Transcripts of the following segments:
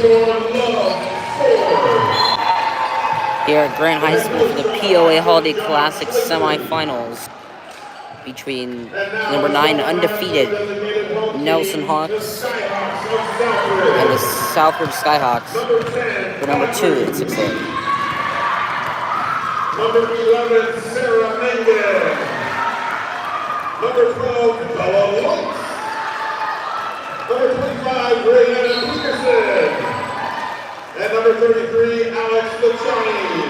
Here at Grant High School for the POA Holiday Classic semifinals between number 9 undefeated Nelson Hawks and the Southridge Skyhawks for number 2 in 6A. Number 11, Sarah Mendez. Number 12, Bella Lutz. Number 25, Brianna Peterson. And number 33, Alex Luciani.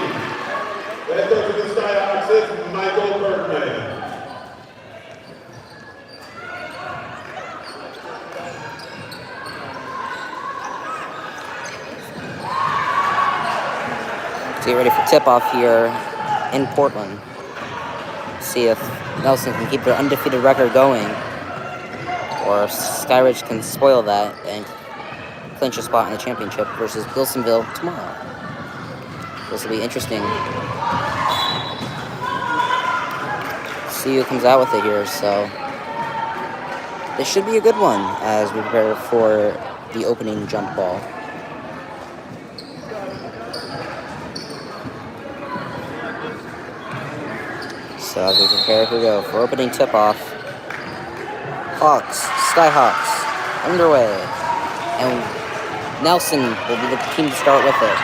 The head coach of the Skyhawks is Michael Bergman. Get ready for tip-off here in Portland. See if Nelson can keep their undefeated record going, or Skyridge can spoil that and clinch a spot in the championship versus Wilsonville tomorrow. This will be interesting. See who comes out with it here. So this should be a good one as we prepare for the opening jump ball. So as we prepare, here we go for opening tip-off. Hawks, Skyhawks, underway. And Nelson will be the team to start with it.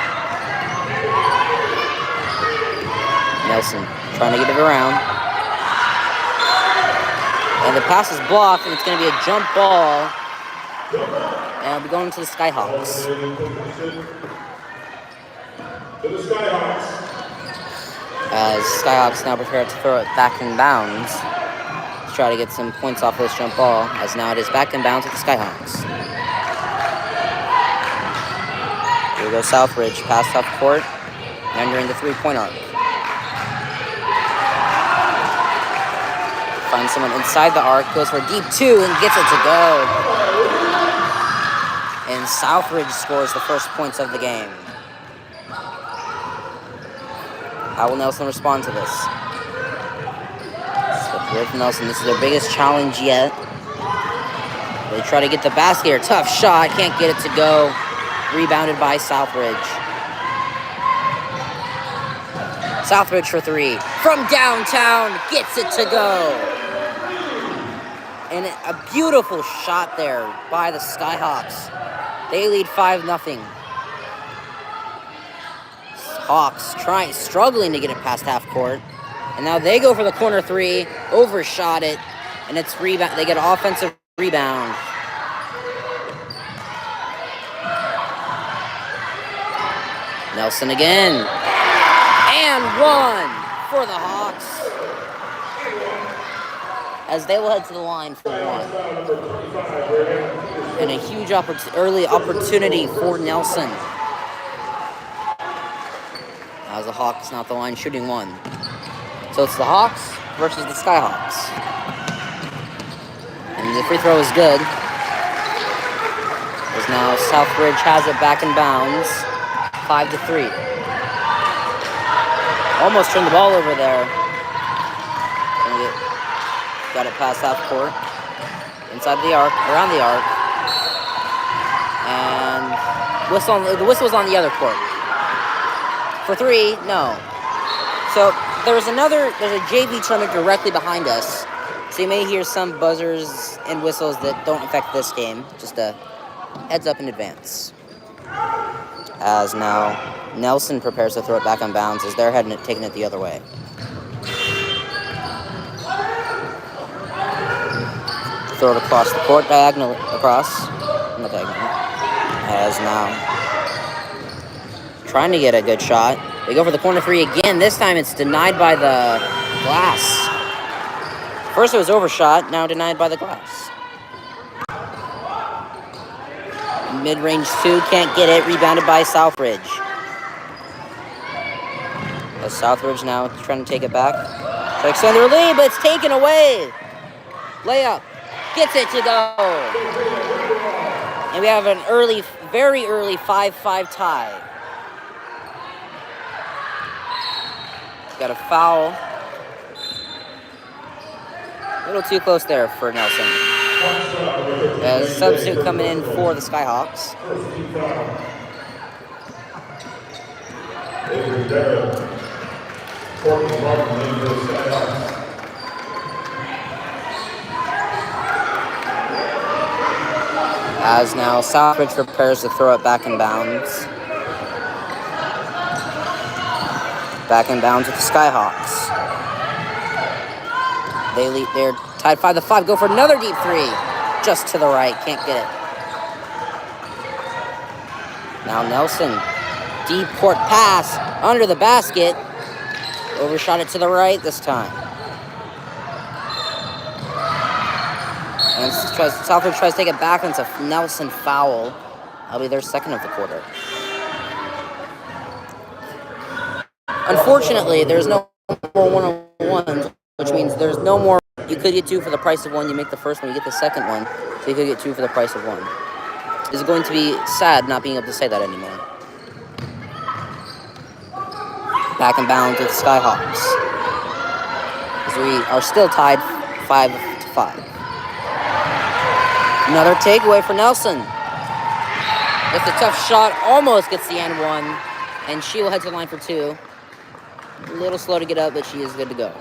Nelson trying to get it around. And the pass is blocked, and it's going to be a jump ball. And it'll be going to the Skyhawks. As Skyhawks now prepare to throw it back in bounds to try to get some points off this jump ball, as now it is back in bounds with the Skyhawks. Here we go, Southridge, pass off court, entering the three-point arc. Finds someone inside the arc, goes for a deep two, and gets it to go. And Southridge scores the first points of the game. How will Nelson respond to this? So here from Nelson, this is their biggest challenge yet. They try to get the basket here. Tough shot, can't get it to go. Rebounded by Southridge. Southridge for three. From downtown, gets it to go. And a beautiful shot there by the Skyhawks. They lead 5-0. Hawks struggling to get it past half court. And now they go for the corner three, overshot it, and it's rebound. They get an offensive rebound. Nelson again. And one for the Hawks, as they will head to the line for one. And a huge early opportunity for Nelson, as the Hawks now at the line shooting one. So it's the Hawks versus the Skyhawks. And the free throw is good, as now Southridge has it back in bounds. 5-3. Almost turned the ball over there. Got it past half court. Inside the arc, around the arc. And the whistle was on the other court. For three, no. So there's a JV tournament directly behind us. So you may hear some buzzers and whistles that don't affect this game. Just a heads up in advance. As now Nelson prepares to throw it back on bounds as they're taking it the other way. Throw it across the court, diagonally across. Not diagonally. As now trying to get a good shot. They go for the corner three again. This time it's denied by the glass. First it was overshot, now denied by the glass. Mid-range two, can't get it. Rebounded by Southridge. As Southridge now trying to take it back. Try to extend their lead, but it's taken away. Layup. Gets it to go. And we have an very early 5-5 tie. Got a foul. A little too close there for Nelson. As a substitute coming in for the Skyhawks. As now Southridge prepares to throw it back in bounds. Back in bounds with the Skyhawks. They're tied 5-5. Go for another deep three. Just to the right. Can't get it. Now Nelson. Deep court pass. Under the basket. Overshot it to the right this time. And Southridge tries to take it back, and it's a Nelson foul. That'll be their second of the quarter. Unfortunately, there's no more one-on-ones, which means there's no more. You could get two for the price of one. You make the first one, you get the second one. So you could get two for the price of one. It's going to be sad not being able to say that anymore. Back in bounds with the Skyhawks. As we are still tied 5-5. Another takeaway for Nelson. That's a tough shot. Almost gets the end one. And she will head to the line for two. A little slow to get up, but she is good to go.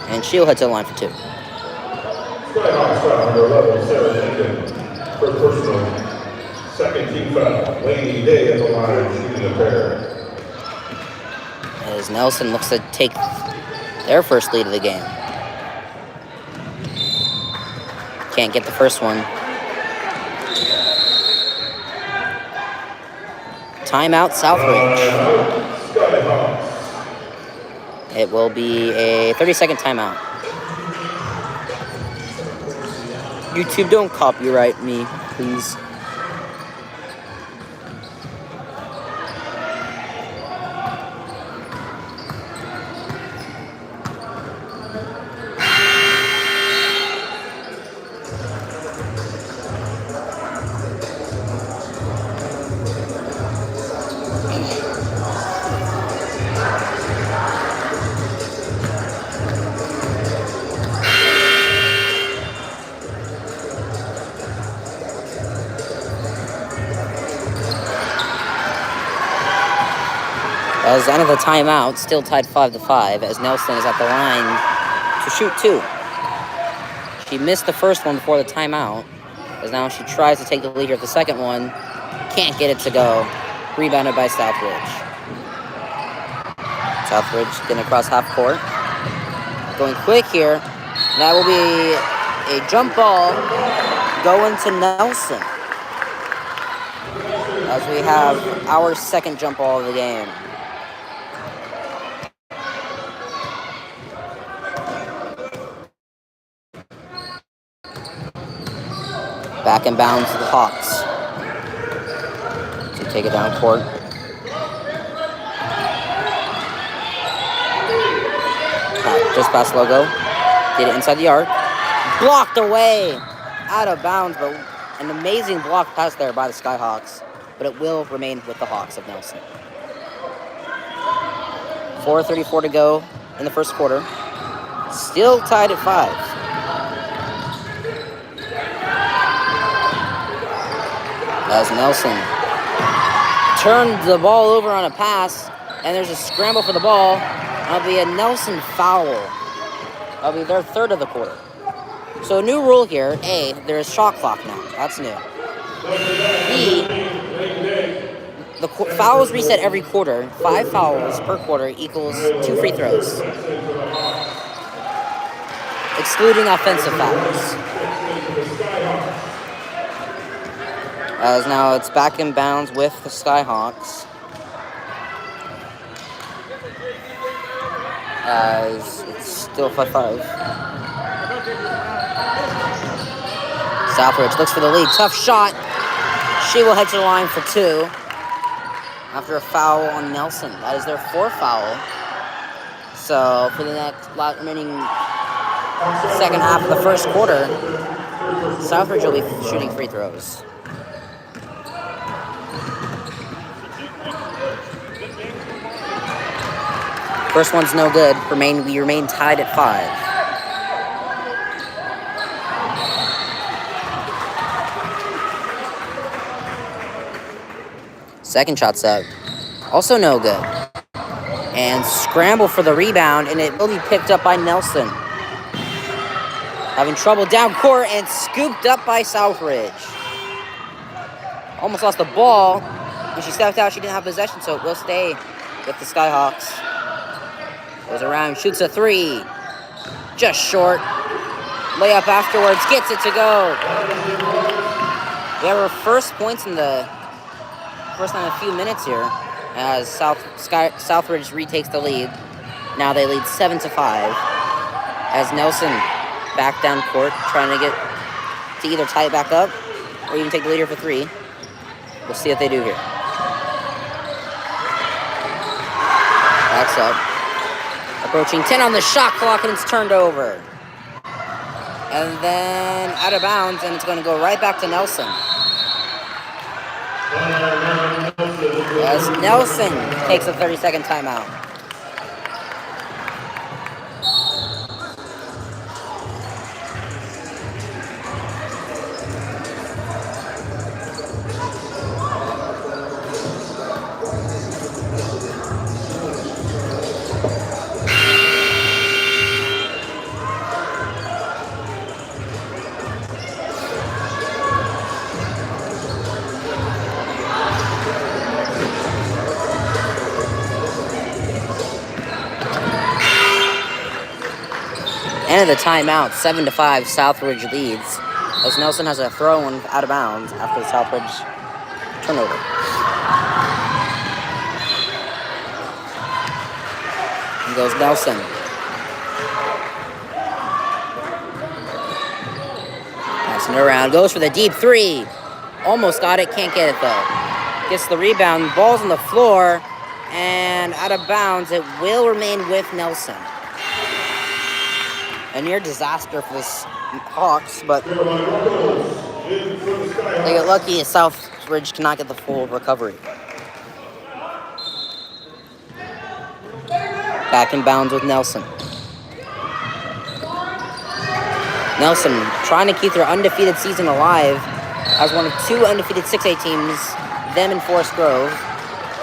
And she'll head to the line for two. Skyhawks foul number 11, Sarah Lincoln. For personal. Second team foul. Laney Day at the line, shooting a pair. As Nelson looks to take their first lead of the game. Can't get the first one. Timeout, Southridge. It will be a 30-second timeout. YouTube, don't copyright me, please. As the end of the timeout, still tied 5-5, as Nelson is at the line to shoot two. She missed the first one before the timeout, as now she tries to take the lead here at the second one. Can't get it to go. Rebounded by Southridge. Southridge getting across half court. Going quick here. That will be a jump ball going to Nelson. As we have our second jump ball of the game. Back in bounds to the Hawks. To take it down court. Just past logo. Get it inside the arc. Blocked away. Out of bounds, but an amazing block pass there by the Skyhawks. But it will remain with the Hawks of Nelson. 4:34 to go in the first quarter. Still tied at 5. As Nelson turned the ball over on a pass, and there's a scramble for the ball. That'll be a Nelson foul. That'll be their third of the quarter. So a new rule here. A, there is shot clock now. That's new. B, the fouls reset every quarter. 5 fouls per quarter equals 2 free throws. Excluding offensive fouls. As now it's back in bounds with the Skyhawks. As it's still 5-5. Southridge looks for the lead. Tough shot. She will head to the line for 2. After a foul on Nelson. That is their 4th foul. So for the next remaining second half of the first quarter, Southridge will be shooting free throws. First one's no good. We remain tied at 5. Second shot's up. Also no good. And scramble for the rebound, and it will be picked up by Nelson. Having trouble down court and scooped up by Southridge. Almost lost the ball. When she stepped out, she didn't have possession, so it will stay with the Skyhawks. Goes around, shoots a three. Just short. Layup afterwards, gets it to go. We have our first points in the first time in a few minutes here as Southridge retakes the lead. Now they lead 7-5 as Nelson back down court trying to get to either tie it back up or even take the leader for three. We'll see what they do here. Backs up. Approaching 10 on the shot clock, and it's turned over. And then out of bounds, and it's going to go right back to Nelson. As Nelson takes a 30-second timeout. End of the timeout, 7-5, Southridge leads. As Nelson has a throw-in out of bounds after the Southridge turnover. And goes Nelson. Passing it around, goes for the deep three. Almost got it, can't get it though. Gets the rebound, ball's on the floor, and out of bounds. It will remain with Nelson. A near disaster for the Hawks, but they get lucky as Southridge cannot get the full recovery. Back in bounds with Nelson. Nelson trying to keep their undefeated season alive as one of two undefeated 6A teams, them and Forest Grove.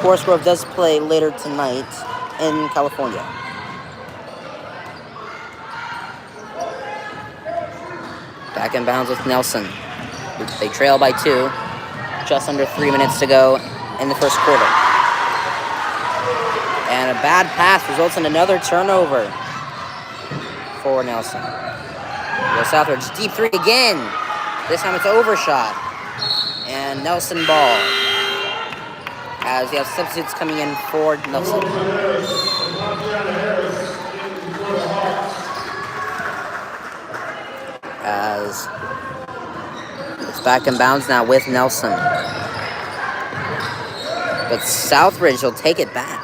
Forest Grove does play later tonight in California. Back in bounds with Nelson. They trail by 2. Just under 3 minutes to go in the first quarter. And a bad pass results in another turnover for Nelson. Will Southridge deep three again. This time it's overshot. And Nelson ball. As we have substitutes coming in for Nelson. As it's back in bounds now with Nelson. But Southridge will take it back.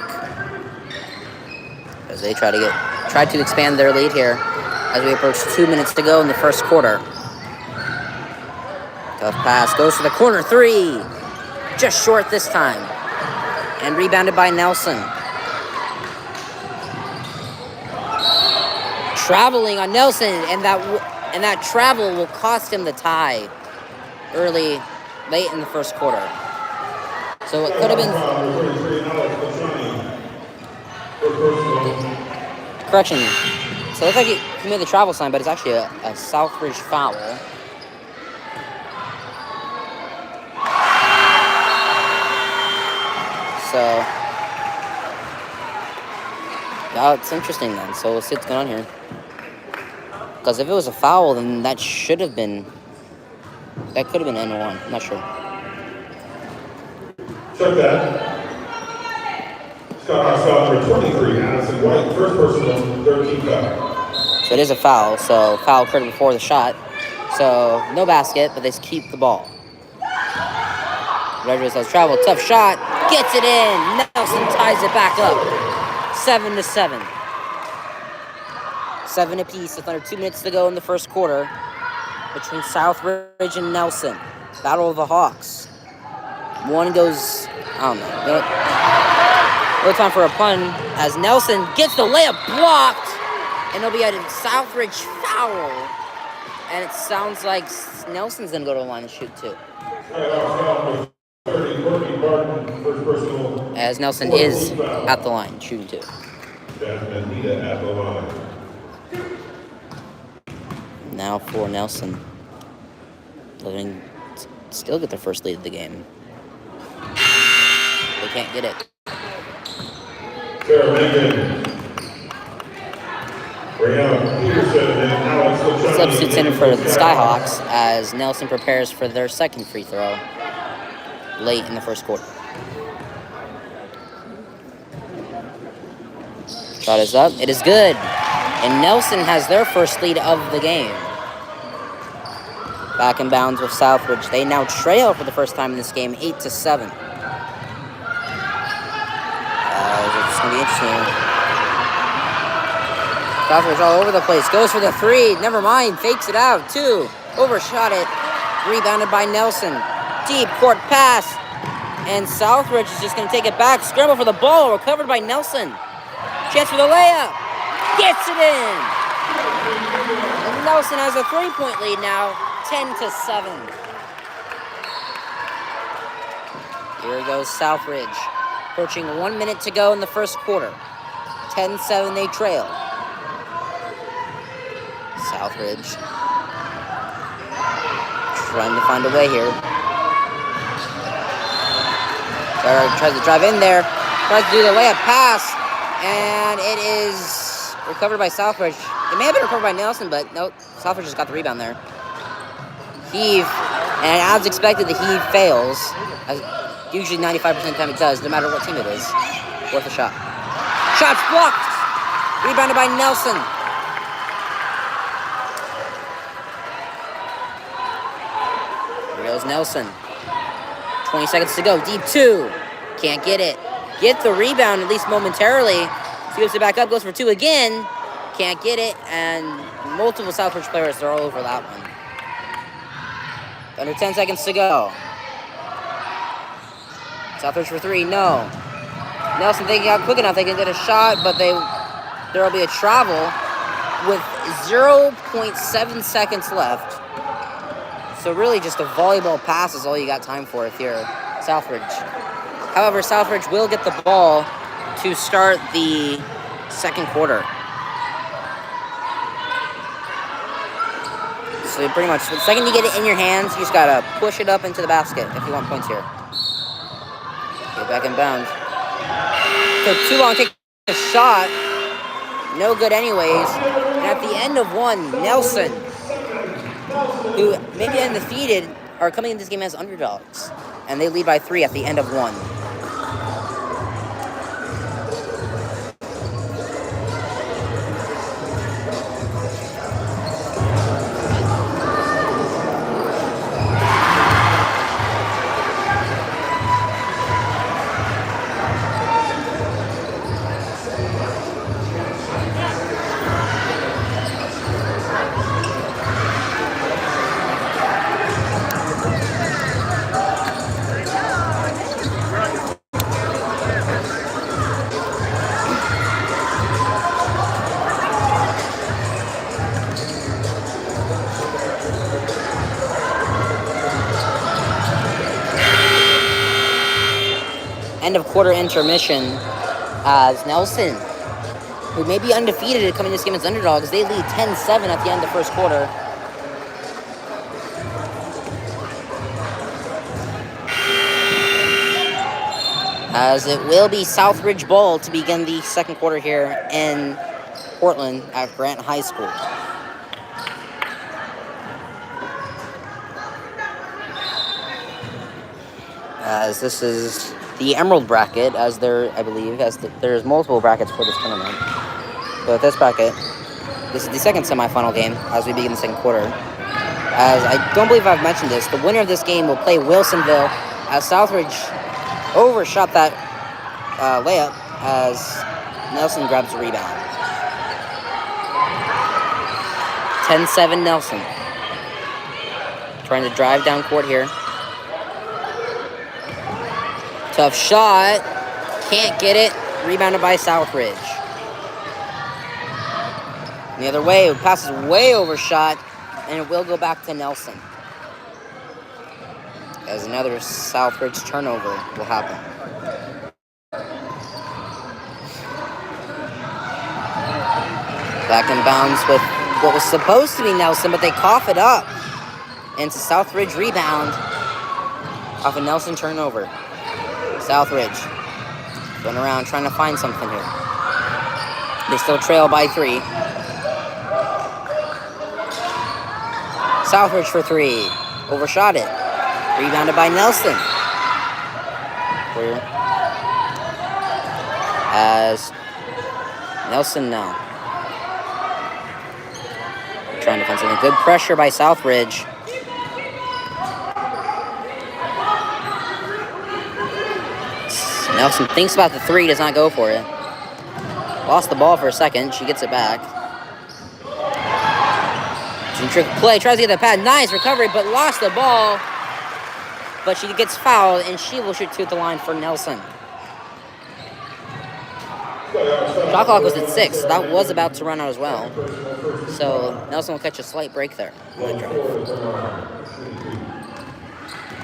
As they try to expand their lead here as we approach 2 minutes to go in the first quarter. Tough pass, goes to the corner three. Just short this time. And rebounded by Nelson. Traveling on Nelson, and that travel will cost him the tie late in the first quarter. So it could have been... Correction. So it looks like he made the travel sign, but it's actually a Southridge foul. So... yeah, it's interesting then. So we'll see what's going on here. Because if it was a foul, then that could have been N1. I'm not sure. Check that. Scott foul for 23. Addison White, first personal, 13 foul. So it is a foul. So foul occurred before the shot. So no basket, but they keep the ball. Rodriguez has traveled. Tough shot. Gets it in. Nelson ties it back up. 7-7. 7 apiece with under 2 minutes to go in the first quarter between Southridge and Nelson. Battle of the Hawks. One goes, I don't know. No time for a pun as Nelson gets the layup blocked. And it'll be a Southridge foul. And it sounds like Nelson's going to go to the line and shoot too. As as Nelson is at the line, shooting 2. Jasmine Nita at the line. Now for Nelson. Looking to still get their first lead of the game. They can't get it. Sarah Megan. Brianna Peterson and Alex Luciani. Substitutes in for the Skyhawks as Nelson prepares for their second free throw late in the first quarter. Shot is up. It is good. And Nelson has their first lead of the game. Back in bounds with Southridge. They now trail for the first time in this game, 8-7. It's going to be interesting. Southridge all over the place. Goes for the 3. Never mind. Fakes it out. 2. Overshot it. Rebounded by Nelson. Deep court pass. And Southridge is just going to take it back. Scramble for the ball. Recovered by Nelson. Chance for the layup. Gets it in. And Nelson has a 3-point lead now. 10-7. Here goes Southridge. Approaching 1 minute to go in the first quarter. 10-7 they trail. Southridge trying to find a way here. Tries to drive in there. Tries to do the layup pass. And it is recovered by Southridge. It may have been recovered by Nelson, but no, Southridge just got the rebound there. Heave. And as expected, the heave fails. As usually 95% of the time it does, no matter what team it is. Worth a shot. Shot's blocked. Rebounded by Nelson. Here goes Nelson. 20 seconds to go. Deep 2. Can't get it. Get the rebound, at least momentarily. Scoops it back up, goes for 2 again. Can't get it, and multiple Southridge players are all over that one. Under 10 seconds to go. Southridge for 3, no. Nelson thinking out quick enough, they can get a shot, but there will be a travel with 0.7 seconds left. So really just a volleyball pass is all you got time for if you're Southridge. However, Southridge will get the ball to start the second quarter. So pretty much, the second you get it in your hands, you just gotta push it up into the basket if you want points here. Get back in bounds. Took too long to take a shot. No good anyways. And at the end of one, Nelson, who maybe undefeated, are coming into this game as underdogs. And they lead by 3 at the end of one. End of quarter intermission as Nelson, who may be undefeated coming this game as underdogs, they lead 10-7 at the end of the first quarter. As it will be Southridge ball to begin the second quarter here in Portland at Grant High School. As this is the Emerald bracket, as there, I believe, there's multiple brackets for this tournament. But this bracket, this is the second semifinal game as we begin the second quarter. As I don't believe I've mentioned this, the winner of this game will play Wilsonville as Southridge overshot that layup as Nelson grabs the rebound. 10-7 Nelson. Trying to drive down court here. Tough shot. Can't get it. Rebounded by Southridge. The other way, it passes way overshot, and it will go back to Nelson. As another Southridge turnover will happen. Back in bounds with what was supposed to be Nelson, but they cough it up. Into Southridge rebound. Off a Nelson turnover. Southridge going around trying to find something here. They still trail by 3. Southridge for 3. Overshot it. Rebounded by Nelson. Clear. As Nelson now. Trying to find something. Good pressure by Southridge. Nelson thinks about the 3, does not go for it. Lost the ball for a second. She gets it back. Trick play, tries to get the pad. Nice recovery, but lost the ball. But she gets fouled, and she will shoot 2 at the line for Nelson. Shot clock was at 6. So that was about to run out as well. So Nelson will catch a slight break there.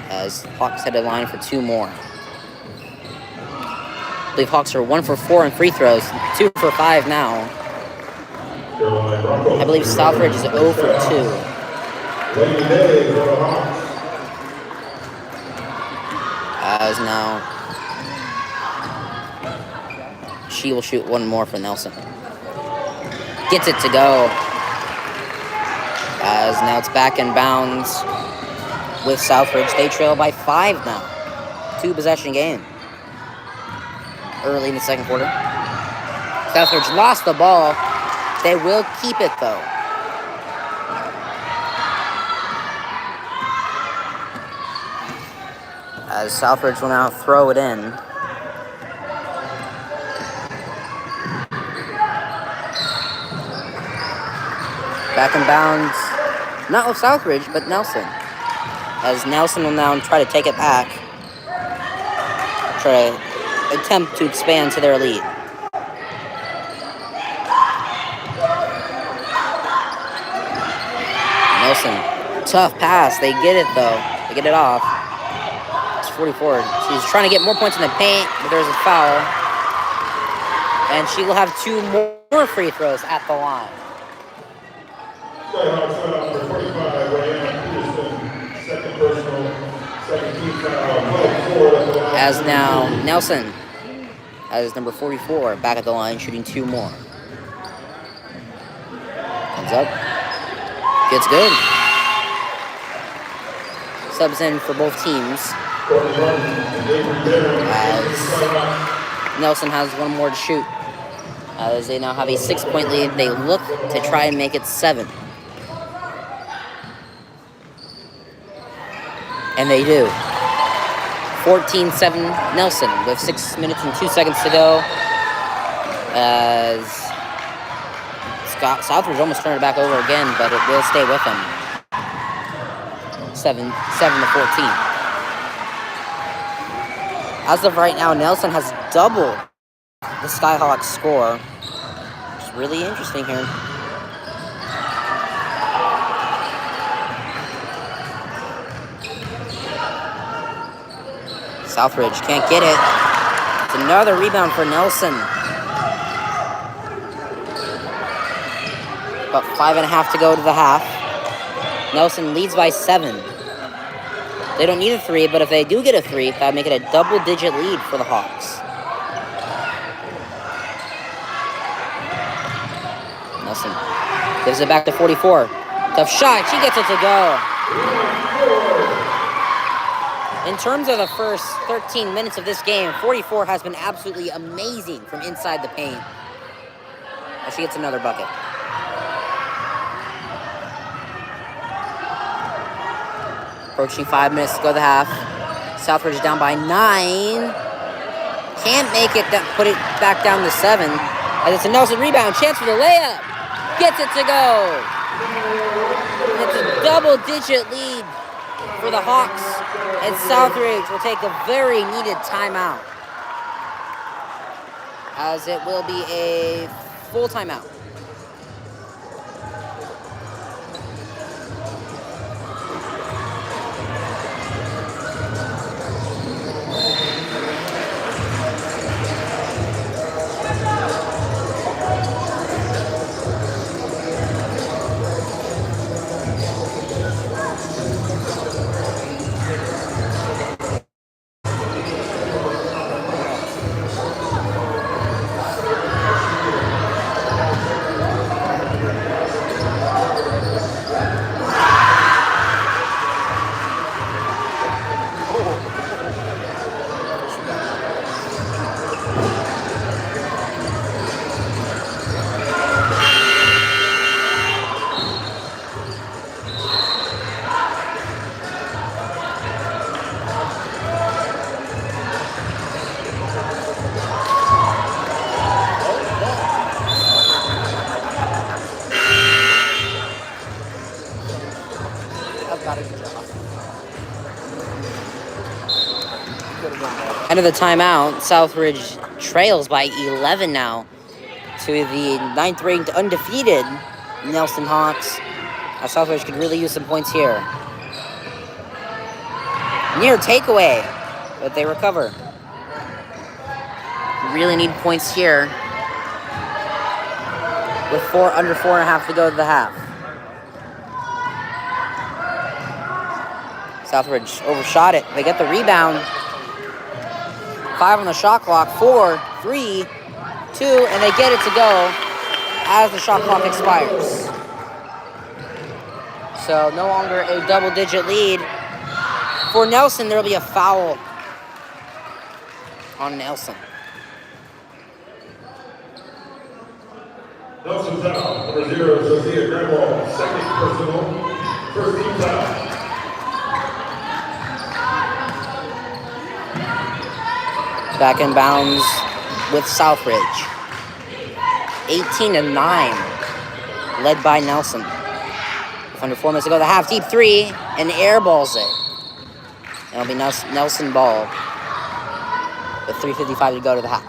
As Hawks head to line for 2 more. I believe Hawks are 1 for 4 in free throws, 2 for 5 now. I believe Southridge is 0 for 2. As now, she will shoot 1 more for Nelson. Gets it to go. As now it's back in bounds with Southridge. They trail by 5 now. 2 possession game. Early in the second quarter. Southridge lost the ball. They will keep it though. As Southridge will now throw it in. Back in bounds. Not with Southridge, but Nelson. As Nelson will now try to take it back. Try to attempt to expand to their lead. Nelson, tough pass. They get it though. They get it off. It's 44. She's trying to get more points in the paint, but there's a foul. And she will have 2 more free throws at the line. As now Nelson, as number 44, back at the line, shooting 2 more. Comes up. Gets good. Subs in for both teams. As Nelson has 1 more to shoot. As they now have a 6-point lead, they look to try and make it 7. And they do. 14-7 Nelson with 6 minutes and 2 seconds to go. As Southridge almost turned it back over again, but it will stay with them. 7-14. As of right now, Nelson has doubled the Skyhawks score. It's really interesting here. Southridge can't get it. It's another rebound for Nelson. About 5.5 to go to the half. Nelson leads by 7. They don't need a 3, but if they do get a 3, that would make it a double-digit lead for the Hawks. Nelson gives it back to 44. Tough shot. She gets it to go. In terms of the first 13 minutes of this game, 44 has been absolutely amazing from inside the paint. As she gets another bucket. Approaching 5 minutes to go to the half. Southridge is down by 9. Can't make it, put it back down to 7. And it's a Nelson rebound. Chance for the layup. Gets it to go. It's a double-digit lead for the Hawks. And Southridge will take a very needed timeout. As it will be a full timeout. End of the timeout. Southridge trails by 11 now to the 9th-ranked undefeated Nelson Hawks. Southridge could really use some points here. Near takeaway, but they recover. Really need points here with under 4.5 to go to the half. Southridge overshot it. They get the rebound. 5 on the shot clock. 4, 3, 2, and they get it to go as the shot clock expires. So no longer a double-digit lead. For Nelson, there will be a foul on Nelson. Nelson foul, number 0, Sophia Grandwall, second personal, first team foul. Back in bounds with Southridge. 18-9, led by Nelson. With under 4 minutes to go, the half deep 3, and airballs it. It'll be Nelson ball with 3:55 to go to the half.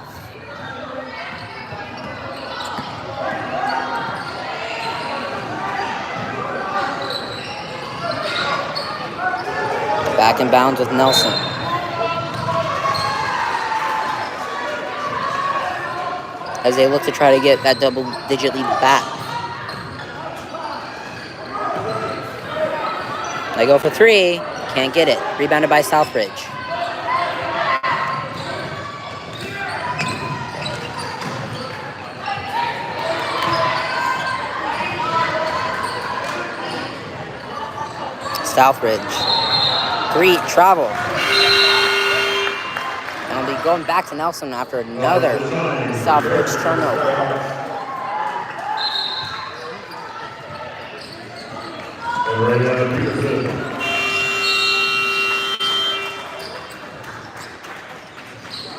Back in bounds with Nelson. As they look to try to get that double-digit lead back. They go for 3. Can't get it. Rebounded by Southridge. Southridge. 3, travel. And they'll be going back to Nelson after another Southridge turnover.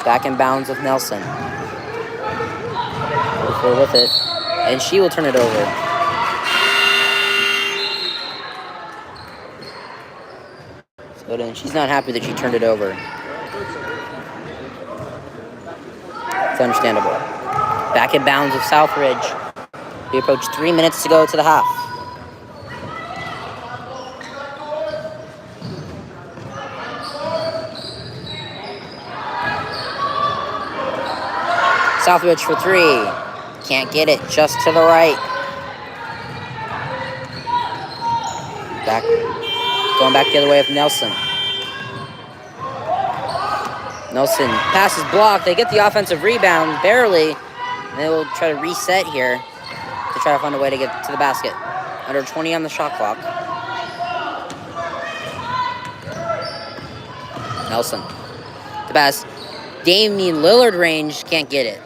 Back in bounds with Nelson. With it. And she will turn it over. So then she's not happy that she turned it over. It's understandable. Back in bounds with Southridge. We approach 3 minutes to go to the half. Southridge for 3. Can't get it. Just to the right. Going back the other way with Nelson. Nelson passes blocked. They get the offensive rebound, barely. And they will try to reset here to try to find a way to get to the basket. Under 20 on the shot clock. Nelson. The pass. Damian Lillard range. Can't get it.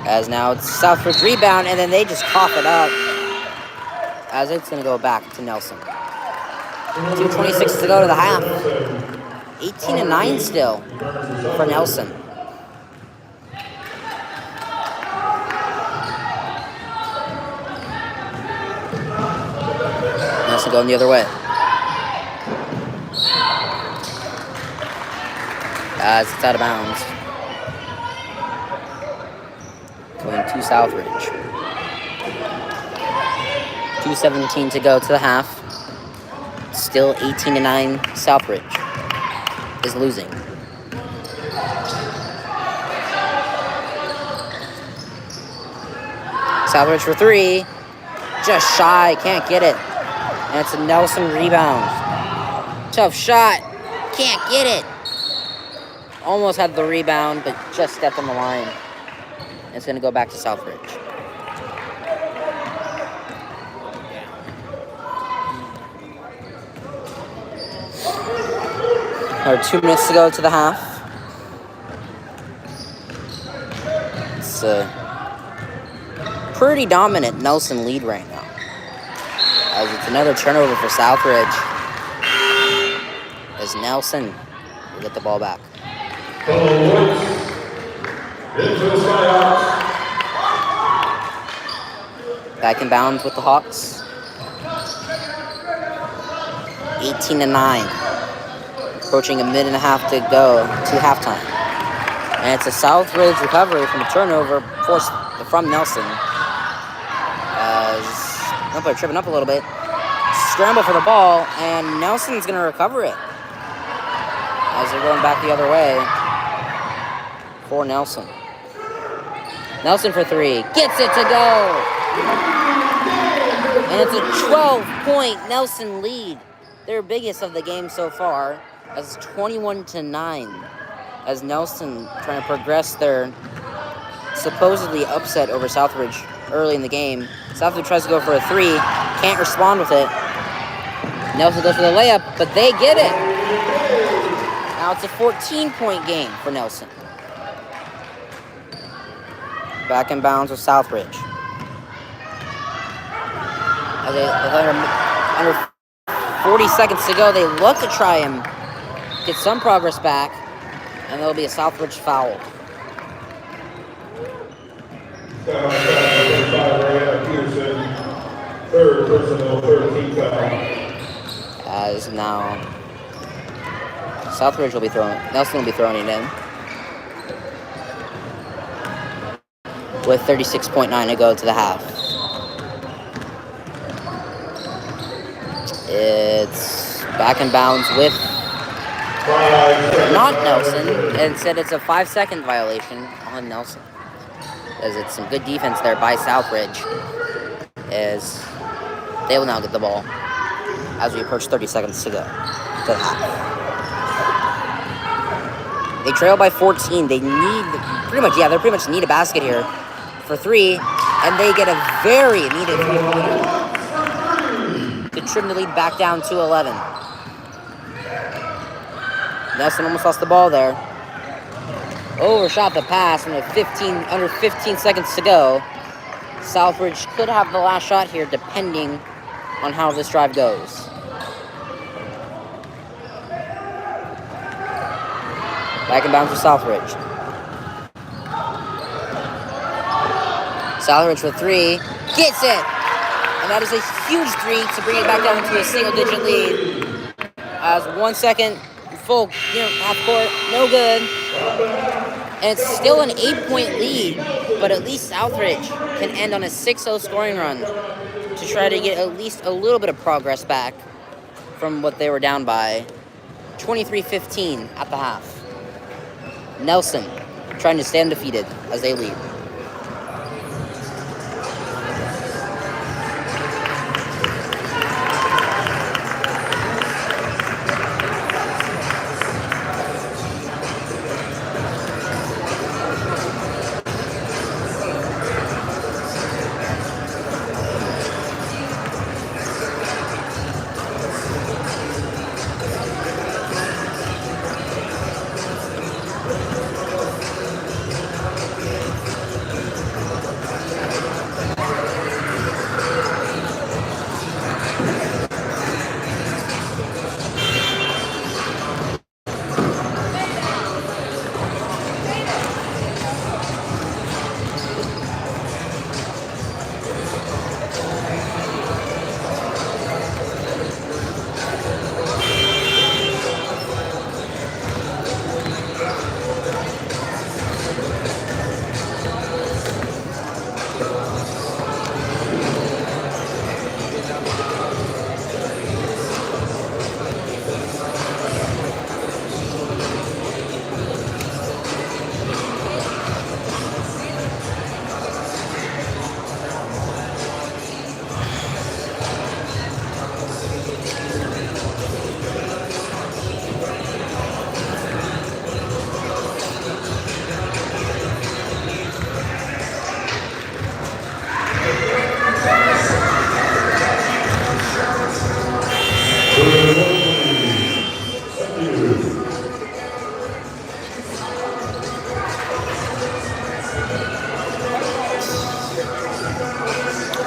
As now it's Southridge rebound, and then they just cough it up. As it's going to go back to Nelson. 2:26 to go to the half. 18-9 still for Nelson. Nelson going the other way. As it's out of bounds. Going to Southridge. 2:17 to go to the half. Still 18-9. Southridge is losing. Southridge for 3. Just shy. Can't get it. And it's a Nelson rebound. Tough shot. Can't get it. Almost had the rebound, but just stepped on the line. It's going to go back to Southridge. Another 2 minutes to go to the half. It's a pretty dominant Nelson lead right now. As it's another turnover for Southridge. As Nelson will get the ball back. Back in bounds with the Hawks. 18-9. Approaching a minute and a half to go to halftime. And it's a Southridge recovery from a turnover forced from Nelson. As they're tripping up a little bit. Scramble for the ball, and Nelson's going to recover it. As they're going back the other way for Nelson. Nelson for three. Gets it to go! And it's a 12-point Nelson lead. Their biggest of the game so far. As 21-9. As Nelson trying to progress their supposedly upset over Southridge early in the game. Southridge tries to go for a three. Can't respond with it. Nelson goes for the layup, but they get it. Now it's a 14-point game for Nelson. Back in bounds with Southridge. Under 40 seconds to go, they look to try and get some progress back, and there'll be a Southridge foul. Third personal, third team foul. As now Southridge will be throwing, Nelson will be throwing it in. With 36.9 to go to the half. It's back in bounds with not Nelson. Instead, it's a 5-second violation on Nelson. As it's some good defense there by Southridge. As they will now get the ball as we approach 30 seconds to go to the half. They trail by 14. They need they pretty much need a basket here for three, and they get a very needed three-pointer to trim the lead back down to 11. Nelson almost lost the ball there. Overshot the pass under 15 seconds to go. Southridge could have the last shot here depending on how this drive goes. Back in bounds for Southridge. Southridge for three. Gets it! And that is a huge three to bring it back down to a single-digit lead. As 1 second, full half court, no good. And it's still an 8-point lead, but at least Southridge can end on a 6-0 scoring run to try to get at least a little bit of progress back from what they were down by. 23-15 at the half. Nelson trying to stay undefeated as they lead.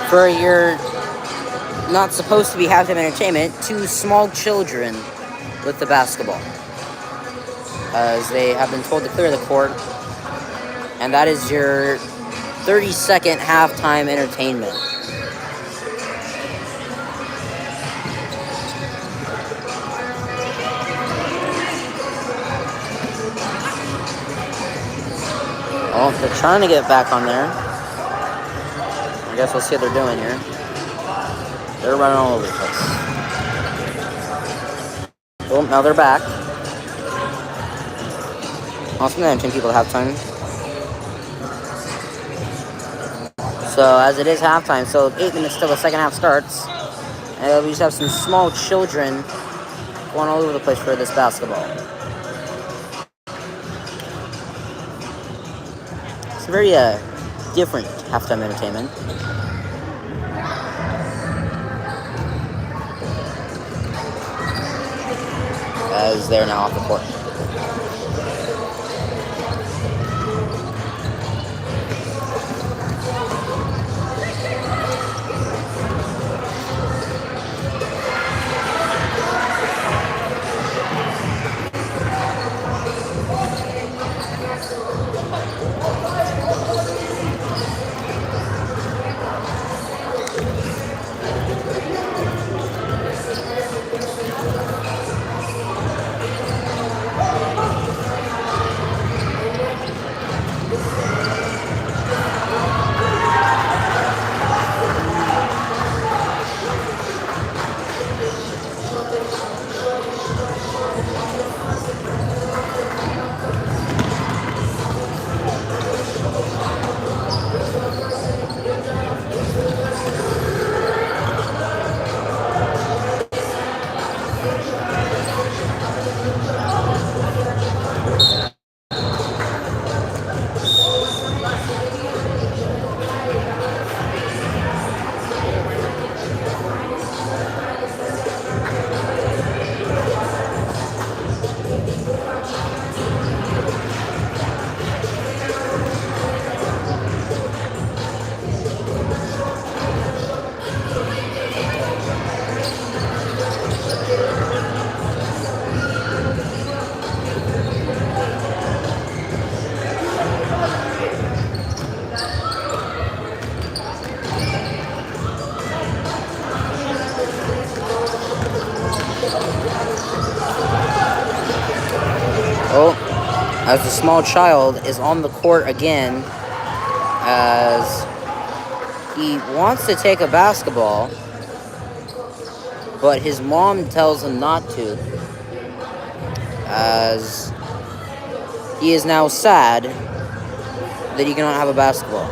For your not supposed to be halftime entertainment, two small children with the basketball, as they have been told to clear the court, and that is your 30-second halftime entertainment. Well, they're trying to get back on there. I guess we'll see what they're doing here. They're running all over the place. Oh, now they're back. Also, 19 people at halftime. So, as it is halftime, so 8 minutes till the second half starts. And we just have some small children going all over the place for this basketball. It's a very different halftime entertainment. As they're now off the court. Oh, as the small child is on the court again, as he wants to take a basketball, but his mom tells him not to, as he is now sad that he cannot have a basketball.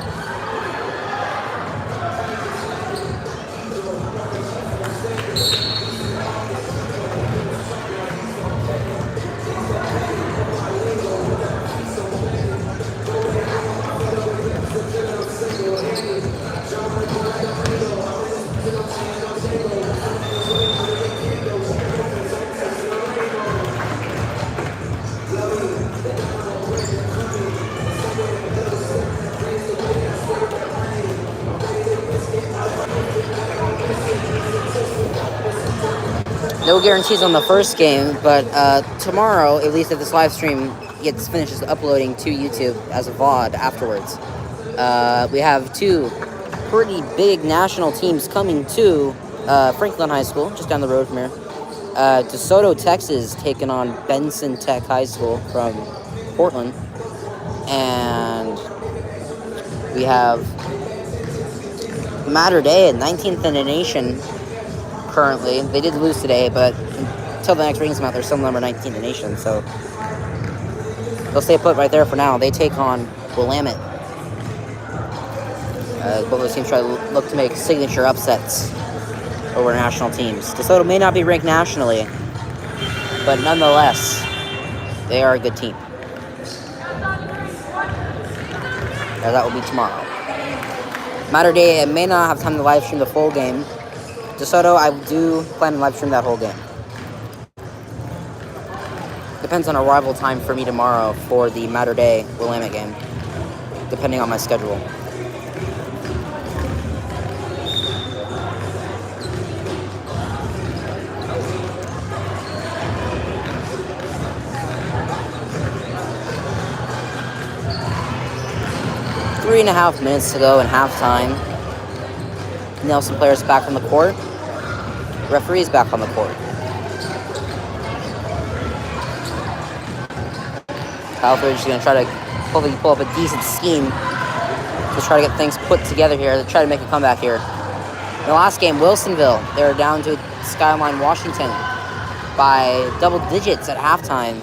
No guarantees on the first game, but tomorrow, at least if this live stream finishes uploading to YouTube as a VOD afterwards, we have two pretty big national teams coming to Franklin High School, just down the road from here. DeSoto, Texas, taking on Benson Tech High School from Portland. And we have Mater Dei at 19th in the nation currently. They did lose today, but until the next ratings come out, they're still number 19 in the nation, so they'll stay put right there for now. They take on Willamette. Both of those teams try to look to make signature upsets over national teams. DeSoto may not be ranked nationally, but nonetheless, they are a good team. That will be tomorrow. Mater Dei may not have time to live stream the full game. DeSoto, I do plan to live stream that whole game. Depends on arrival time for me tomorrow for the Mater Dei Willamette game, depending on my schedule. Three and a half minutes to go in halftime. Nelson players back on the court. Referees back on the court. Southridge is going to try to hopefully pull up a decent scheme to try to get things put together here, to try to make a comeback here. In the last game, Wilsonville, they were down to Skyline, Washington by double digits at halftime.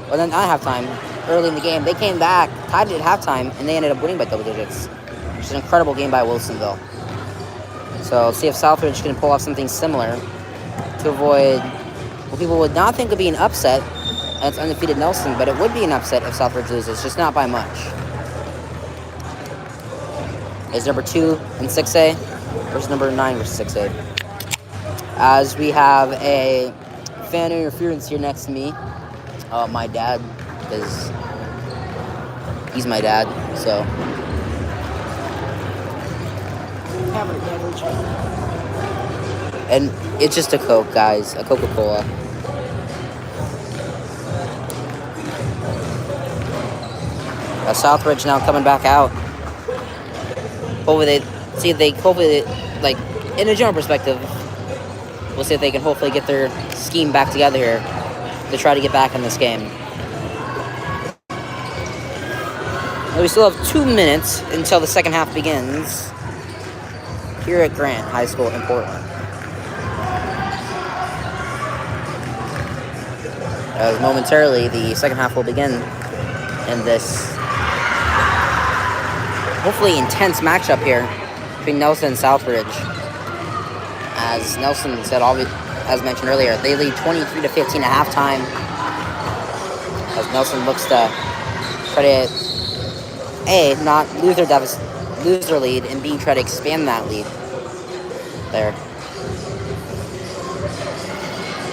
Well, then not halftime, early in the game. They came back, tied it at halftime, and they ended up winning by double digits, which is an incredible game by Wilsonville. So let's see if Southridge can pull off something similar to avoid what people would not think would be an upset. That's undefeated Nelson, but it would be an upset if Southridge loses, just not by much. Is number 2 in 6A versus number 9 versus 6A. As we have a fan interference here next to me. My dad, because he's my dad, so. Having a beverage. And it's just a Coke, guys, a Coca-Cola. Southridge now coming back out. Hopefully like, in a general perspective, we'll see if they can hopefully get their scheme back together here to try to get back in this game. We still have 2 minutes until the second half begins here at Grant High School in Portland. As momentarily, the second half will begin in this hopefully intense matchup here between Nelson and Southridge. As Nelson said, as mentioned earlier, they lead 23-15 at halftime. As Nelson looks to try to A, not lose their lead, and B, try to expand that lead there.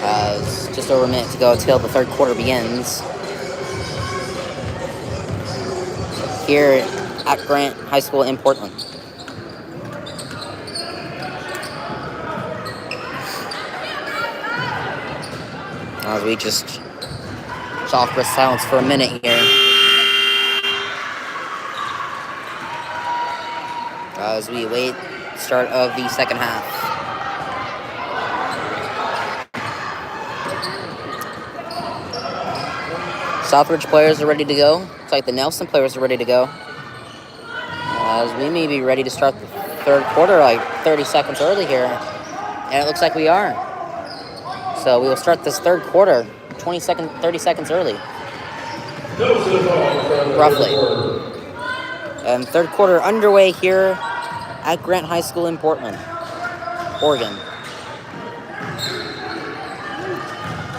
As just over a minute to go until the third quarter begins here at Grant High School in Portland. As we just awkward silence for a minute here. As we await start of the second half. Southridge players are ready to go. Looks like the Nelson players are ready to go. As we may be ready to start the third quarter like 30 seconds early here. And it looks like we are. So we will start this third quarter 30 seconds early. Roughly. And third quarter underway here at Grant High School in Portland, Oregon.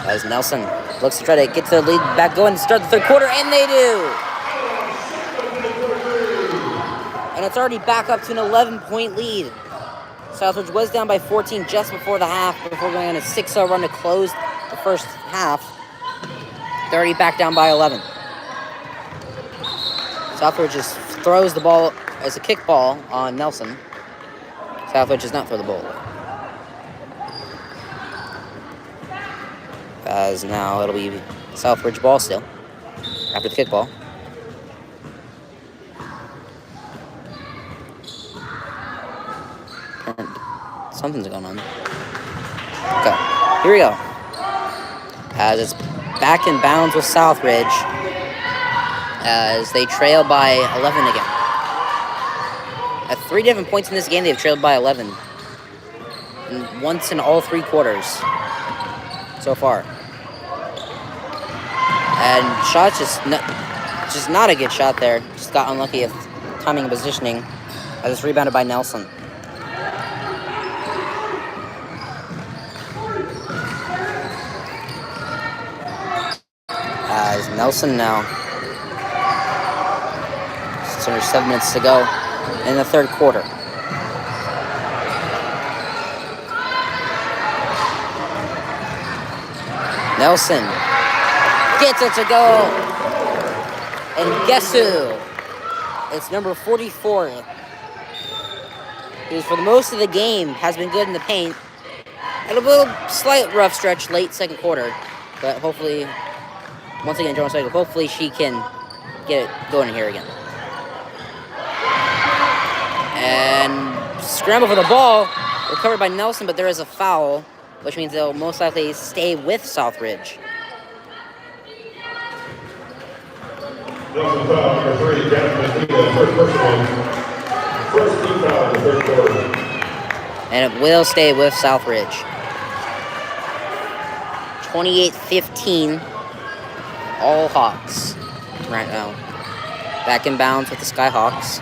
As Nelson looks to try to get the lead back going to start the third quarter, and they do! And it's already back up to an 11-point lead. Southridge was down by 14 just before the half, before going on a 6-0 run to close the first half. They're already back down by 11. Southridge just throws the ball as a kick ball on Nelson. Southridge does not throw the ball away. As now it'll be Southridge ball still after the kick ball. Something's going on. Okay, here we go. As it's back in bounds with Southridge, as they trail by 11 again. At 3 different points in this game, they've trailed by 11. And once in all 3 quarters so far. And shot just not a good shot there. Just got unlucky with timing and positioning as it's rebounded by Nelson. As Nelson now, just under 7 minutes to go in the third quarter. Nelson gets it to go. And guess who? It's number 44. Who for the most of the game has been good in the paint. And a little slight rough stretch late second quarter. But hopefully, once again, Jonas Cycle, hopefully she can get it going here again. And scramble for the ball. Recovered by Nelson, but there is a foul, which means they'll most likely stay with Southridge. Nelson foul number 3, Jasmine Medina, first personal. First team foul in the third quarter. And it will stay with Southridge. 28-15. All Hawks right now. Back in bounds with the Skyhawks.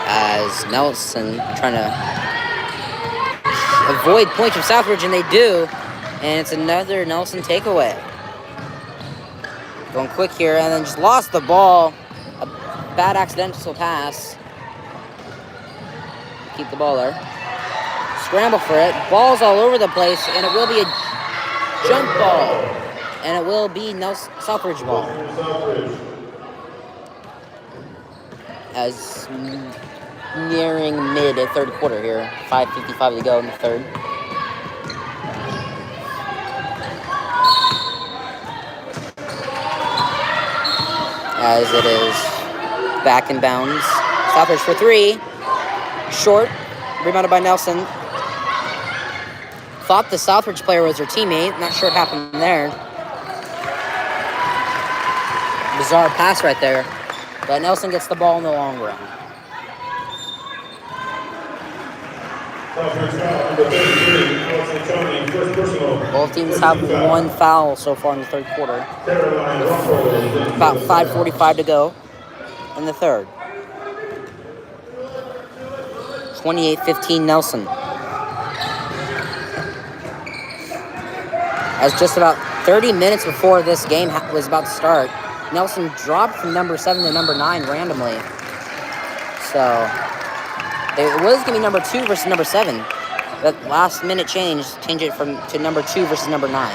As Nelson trying to avoid points from Southridge, and they do. And it's another Nelson takeaway. Going quick here, and then just lost the ball. A bad accidental pass. Keep the ball there. Scramble for it. Ball's all over the place, and it will be a jump ball. And it will be Southridge ball. As nearing mid third quarter here. 5:55 to go in the third. As it is back in bounds. Southridge for 3. Short. Rebounded by Nelson. Thought the Southridge player was their teammate. Not sure what happened there. Bizarre pass right there. But Nelson gets the ball in the long run. Both teams have one foul so far in the third quarter. About 5:45 to go in the third. 28-15 Nelson. As just about 30 minutes before this game was about to start, Nelson dropped from number 7 to number 9 randomly. So it was going to be number 2 versus number 7. But last minute change it to number 2 versus number 9.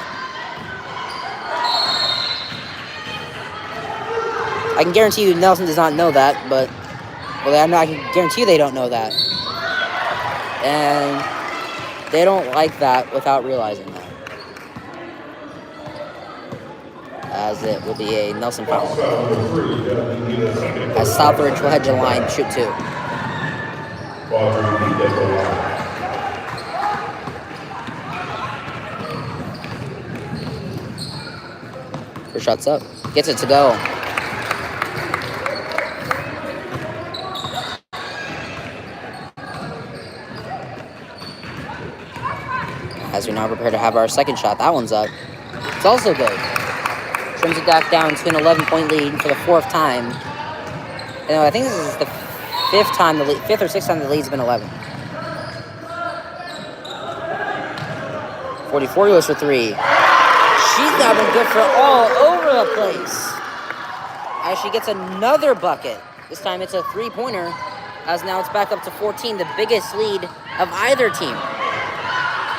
I can guarantee you Nelson does not know that, but I can guarantee you they don't know that. And they don't like that without realizing that. As it will be a Nelson foul. As Southridge will head to the line, shoot 2. First shot's up. Gets it to go. As we now prepare to have our second shot. That one's up. It's also good. Trims it back down to an 11-point lead for the 4th time. You know, I think this is the 5th time, 5th or 6th time the lead's been 11. 44 goes for 3. She's now been good for all over the place. As she gets another bucket. This time it's a 3-pointer. As now it's back up to 14, the biggest lead of either team.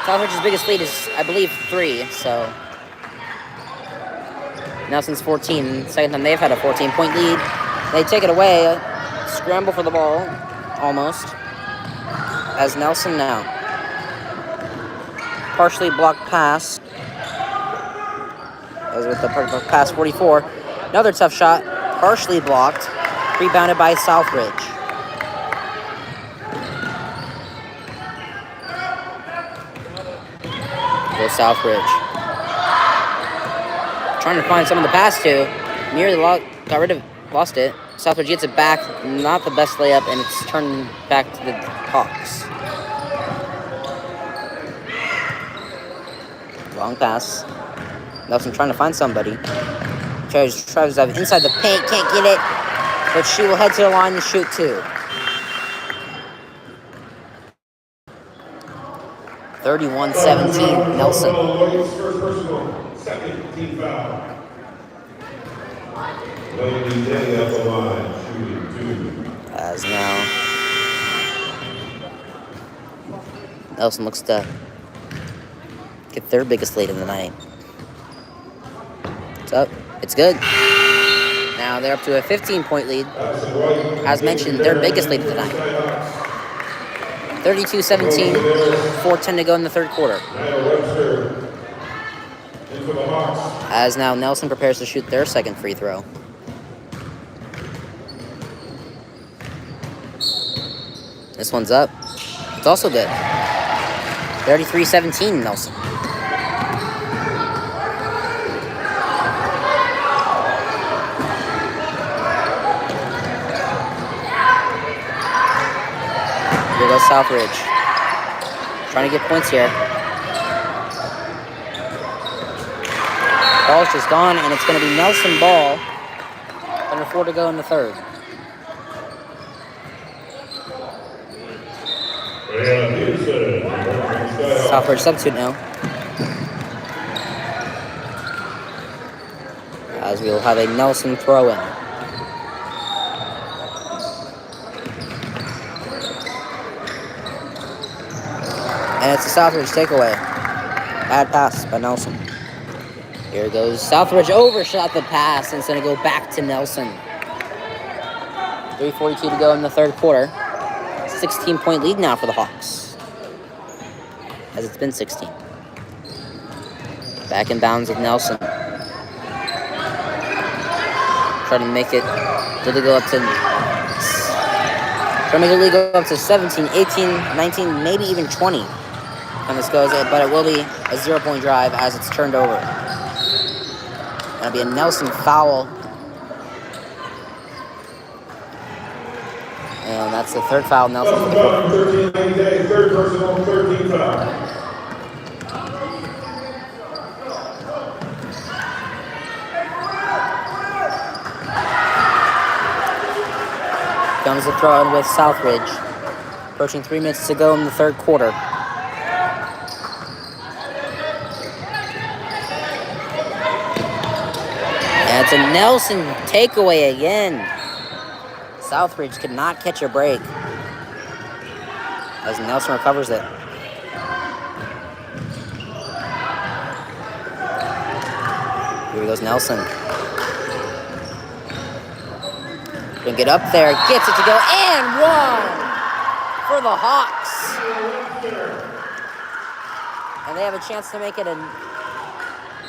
Southridge's biggest lead is, I believe, 3, so... Nelson's 14. Second time they've had a 14-point lead. They take it away. Scramble for the ball. Almost. As Nelson now. Partially blocked pass. As with the pass 44. Another tough shot. Partially blocked. Rebounded by Southridge. Go Southridge. Trying to find someone to pass to. Nearly lost it. Southridge gets it back. Not the best layup, and it's turned back to the Hawks. Long pass. Nelson trying to find somebody. Tries to have inside the paint. Can't get it. But she will head to the line and shoot 2. 31-17, Nelson. Second team foul. Lady Day at the line, shooting 2. As now, Nelson looks to get their biggest lead of the night. It's up. It's good. Now they're up to a 15-point lead. As mentioned, their biggest lead of the night. 32-17, 4:10 to go in the third quarter. As now Nelson prepares to shoot their second free throw. This one's up. It's also good. 33-17, Nelson. Southridge. Trying to get points here. Ball's just gone, and it's going to be Nelson ball. Under 4 to go in the third. Southridge substitute now. As we will have a Nelson throw-in. And it's a Southridge takeaway. Bad pass by Nelson. Here goes Southridge, overshot the pass, and it's going to go back to Nelson. 3:42 to go in the third quarter. 16-point lead now for the Hawks. As it's been 16. Back in bounds with Nelson. Trying to make it really go up to... Trying to make it really go up to 17, 18, 19, maybe even 20. And this goes, but it will be a 0-point drive as it's turned over. That'll be a Nelson foul. And that's the third foul, Nelson. Third personal, 13 foul. Comes the throw in with Southridge. Approaching 3 minutes to go in the third quarter. And it's a Nelson takeaway again. Southridge could not catch a break as Nelson recovers it. Here goes Nelson. Gonna get up there, gets it to go, and one for the Hawks. And they have a chance to make it a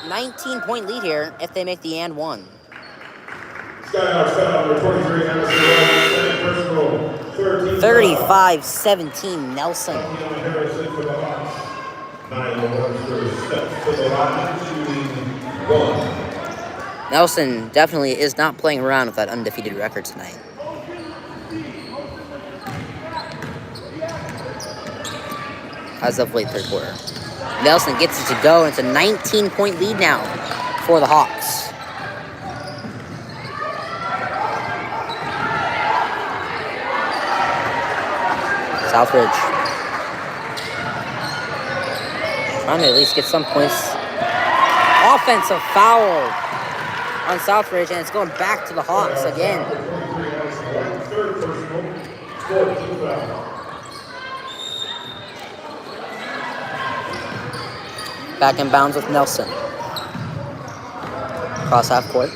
19-point lead here if they make the and one. 35-17 Nelson. Nelson definitely is not playing around with that undefeated record tonight. As of late third quarter. Nelson gets it to go, and it's a 19-point lead now for the Hawks. Southridge trying to at least get some points. Offensive foul on Southridge, and it's going back to the Hawks again. Back in bounds with Nelson. Cross half court.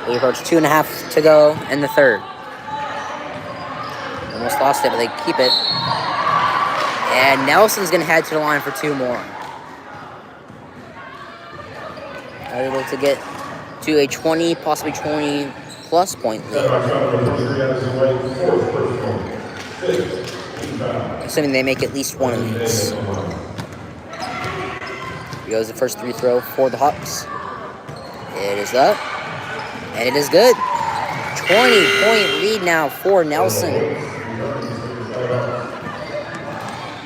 We approach 2.5 to go in the third. Almost lost it, but they keep it. And Nelson's going to head to the line for 2 more. Able to get to a 20, possibly 20-plus point lead. Assuming they make at least one of these. Here goes the first free throw for the Hawks. It is up. And it is good. 20-point lead now for Nelson.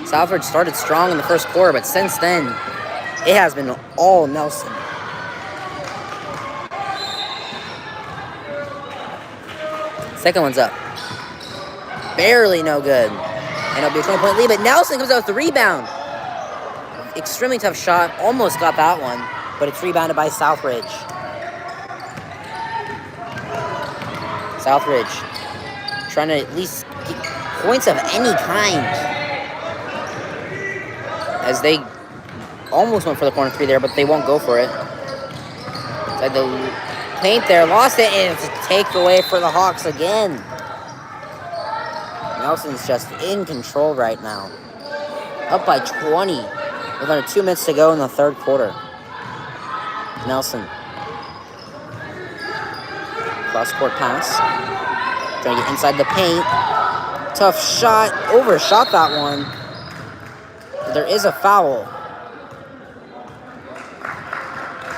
Southridge started strong in the first quarter, but since then, it has been all Nelson. Second one's up. Barely no good. And it'll be a 20-point lead, but Nelson comes out with the rebound. Extremely tough shot. Almost got that one, but it's rebounded by Southridge. Southridge trying to at least get points of any kind. As they almost went for the corner three there, but they won't go for it. Inside the paint there, lost it, and it's a takeaway for the Hawks again. Nelson's just in control right now. Up by 20 with under 2 minutes to go in the third quarter. Nelson. Cross-court pass. Trying to get inside the paint. Tough shot. Overshot that one. There is a foul.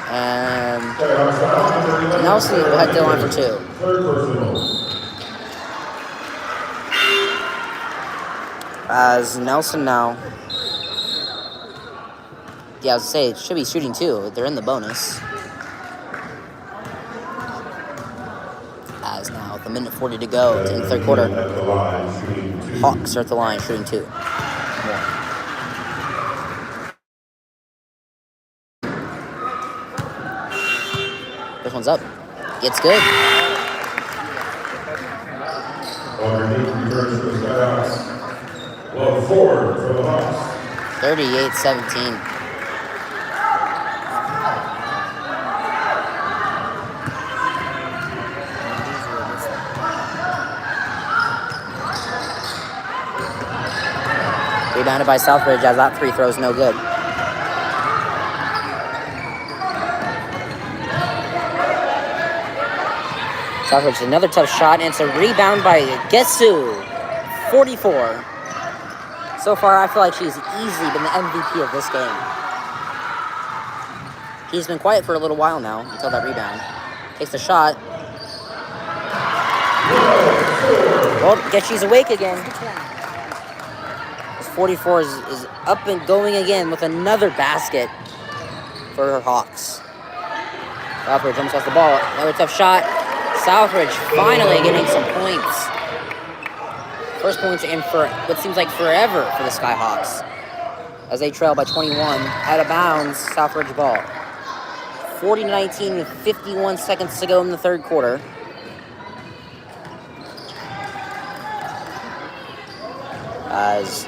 And Nelson will head to the line for 2. As Nelson now. Yeah, I was going to say, it should be shooting 2. They're in the bonus. As now, with a minute 40 to go in the third quarter. Hawks are at the line, shooting 2. This one's up. It's good. Returns for the Skyhawks. Well, 4 for the Hawks. 38-17. Rebounded by Southridge as that free throw's no good. Southridge, another tough shot, and it's a rebound by Gesu. 44. So far, I feel like she's easily been the MVP of this game. He's been quiet for a little while now until that rebound. Takes the shot. Well, guess she's awake again. 44 is up and going again with another basket for her Hawks. Southridge almost lost the ball. Another tough shot. Southridge finally getting some points. First points in for what seems like forever for the Skyhawks. As they trail by 21. Out of bounds, Southridge ball. 40-19 with 51 seconds to go in the third quarter. As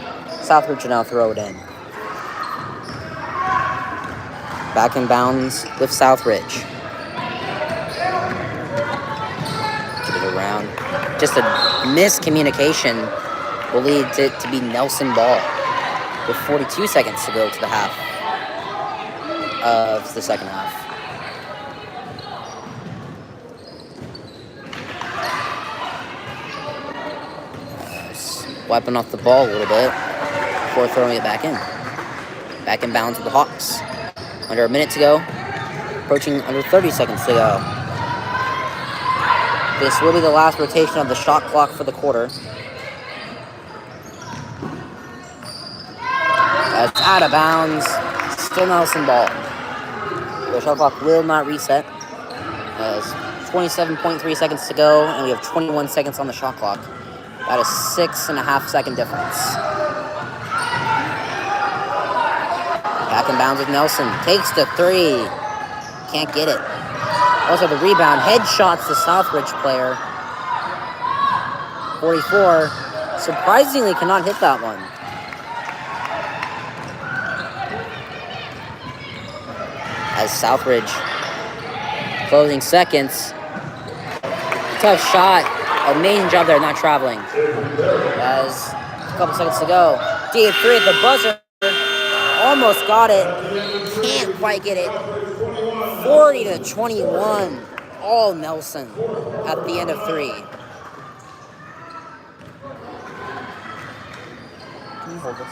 Southridge will now throw it in. Back in bounds with Southridge. Get it around. Just a miscommunication will lead to it to be Nelson ball with 42 seconds to go to the half of the second half. Wiping off the ball a little bit before throwing it back in. Back in bounds with the Hawks. Under a minute to go. Approaching under 30 seconds to go. This will be the last rotation of the shot clock for the quarter. That's out of bounds. Still Nelson ball. The shot clock will not reset. There's 27.3 seconds to go, and we have 21 seconds on the shot clock. That is 6.5 second difference. Back in bounds with Nelson. Takes the 3. Can't get it. Also the rebound. Headshots the Southridge player. 44. Surprisingly cannot hit that one. As Southridge closing seconds. Tough shot. Amazing job there, not traveling. As a couple seconds to go. Deep 3 at the buzzer. Almost got it. Can't quite get it. 40-21. All Nelson at the end of 3. Can you hold this?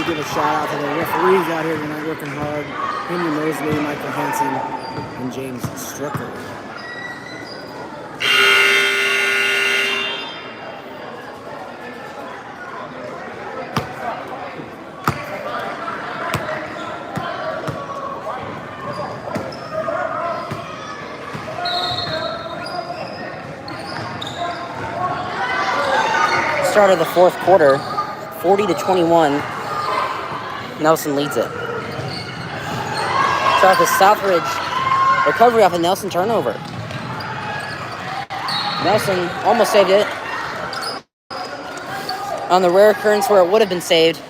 Give a shout out to the referees out here tonight working hard. Henry Mosley, Michael Hansen, and James Stricker. Start of the fourth quarter, 40-21. Nelson leads it. Start with Southridge. Recovery off a Nelson turnover. Nelson almost saved it. On the rare occurrence where it would have been saved,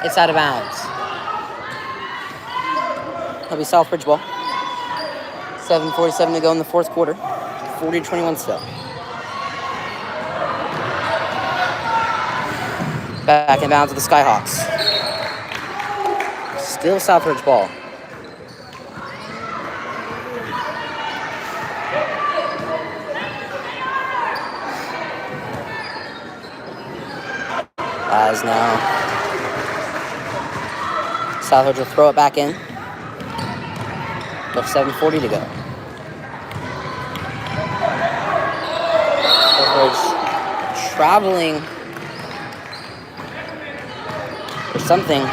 it's out of bounds. That'll be Southridge ball. 7:47 to go in the fourth quarter. 40-21 still. Back in bounds with the Skyhawks. Still Southridge ball. As now Southridge will throw it back in. With 7:40 to go. Southridge traveling for something.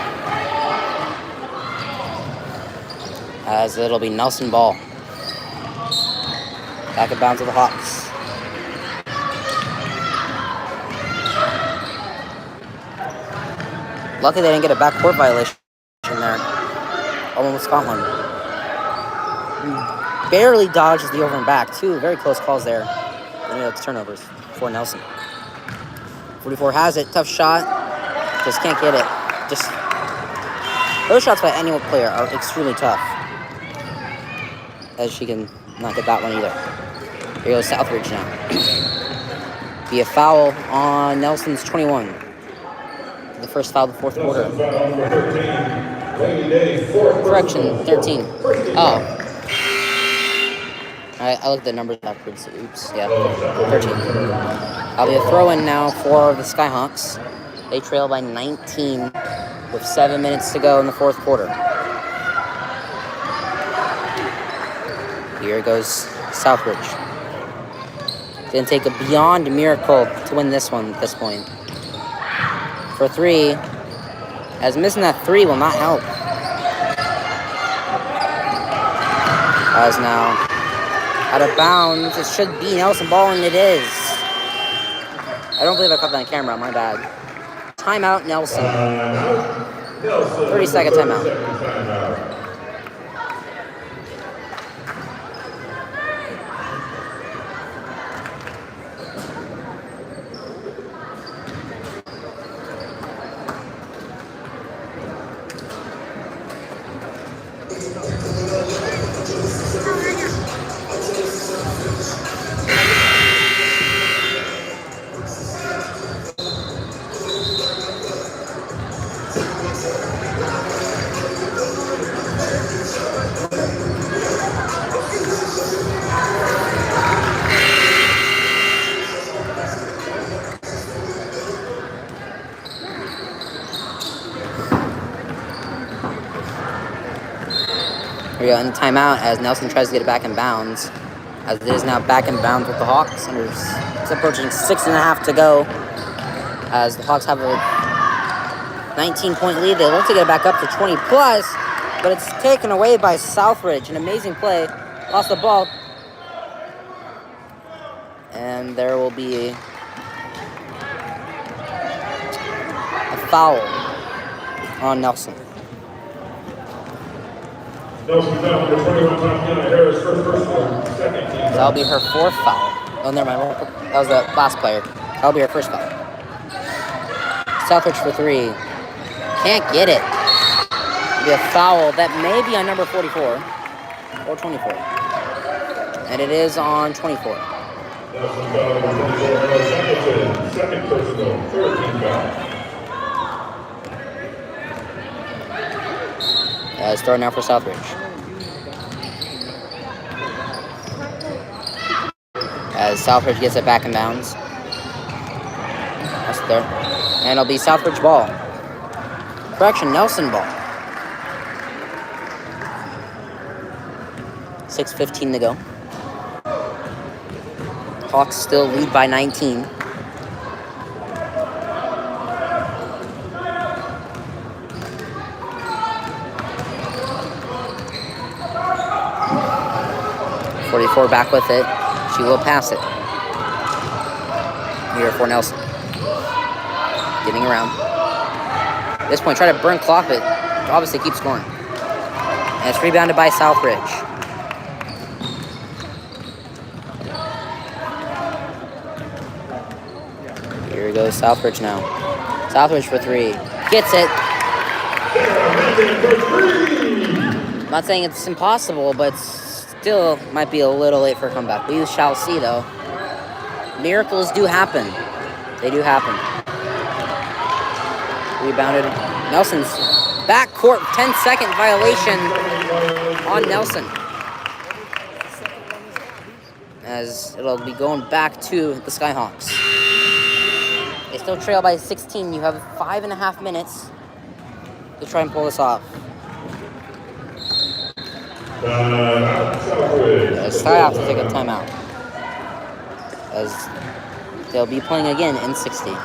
As it'll be Nelson ball. Back in bounds with the Hawks. Luckily they didn't get a backcourt violation there. Almost got one. Barely dodges the over and back. Two very close calls there. And it's turnovers for Nelson. 44 has it. Tough shot. Just can't get it. Just those shots by any player are extremely tough. As she can not get that one either. Here goes Southridge now. Be a foul on Nelson's 21. The first foul of the fourth quarter. Correction, 13. Oh. I looked at the numbers backwards. Oops. Yeah, 13. I'll be a throw-in now for the Skyhawks. They trail by 19 with 7 minutes to go in the fourth quarter. Here goes Southridge. Didn't take a beyond miracle to win this one at this point. For three, as missing that three will not help. As now, out of bounds, it should be Nelson ball, and it is. I don't believe I caught that on camera, my bad. Timeout, Nelson. 30-second timeout. Here we go, in timeout as Nelson tries to get it back in bounds. As it is now back in bounds with the Hawks. And it's approaching 6.5 to go. As the Hawks have a 19-point lead. They look to get it back up to 20 plus. But it's taken away by Southridge. An amazing play. Lost the ball. And there will be a foul on Nelson. That'll be her fourth foul. Oh, never mind. That was the last player. That'll be her first foul. Southridge for three. Can't get it. It'll be a foul that may be on number 44 or 24. And it is on 24. Second personal, 13 foul. It's thrown now for Southridge. As Southridge gets it back in bounds. That's there. And it'll be Southridge ball. Correction, Nelson ball. 6:15 to go. Hawks still lead by 19. .44 back with it. She will pass it. Here for Nelson. Getting around. At this point, try to burn clock, but obviously keep scoring. And it's rebounded by Southridge. Here goes Southridge now. Southridge for 3. Gets it. I'm not saying it's impossible, but still might be a little late for a comeback. We shall see, though. Miracles do happen. They do happen. Rebounded. Nelson's backcourt 10-second violation on Nelson. As it'll be going back to the Skyhawks. They still trail by 16. You have 5.5 minutes to try and pull this off. Sky have to take a timeout, as they'll be playing again in 60.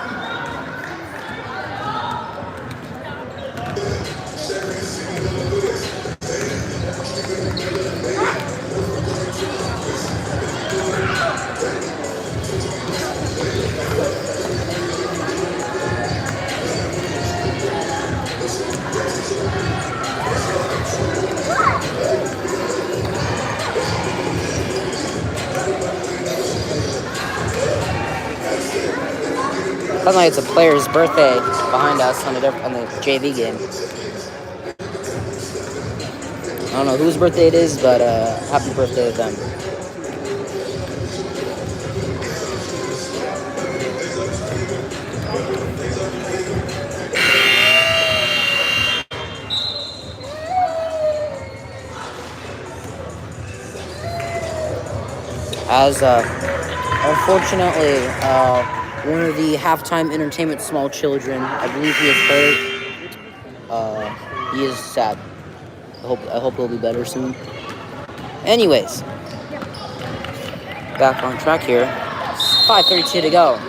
Sounds like it's a player's birthday behind us on the JV game. I don't know whose birthday it is, but happy birthday to them. As unfortunately, one of the halftime entertainment small children, I believe he is hurt. He is sad. I hope he'll be better soon. Anyways, back on track here. 5:32 to go.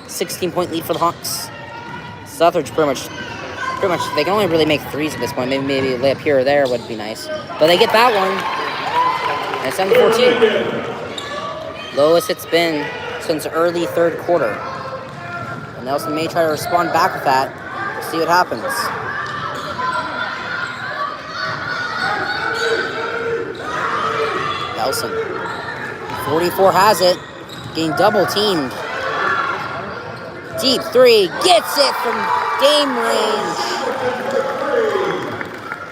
16-point lead for the Hawks. Southridge pretty much. They can only really make threes at this point. Maybe a layup here or there would be nice, but they get that one. And it's 7-14. Lowest it's been since early third quarter. And Nelson may try to respond back with that. We'll see what happens. Nelson. 44 has it. Getting double teamed. Deep 3. Gets it from game range.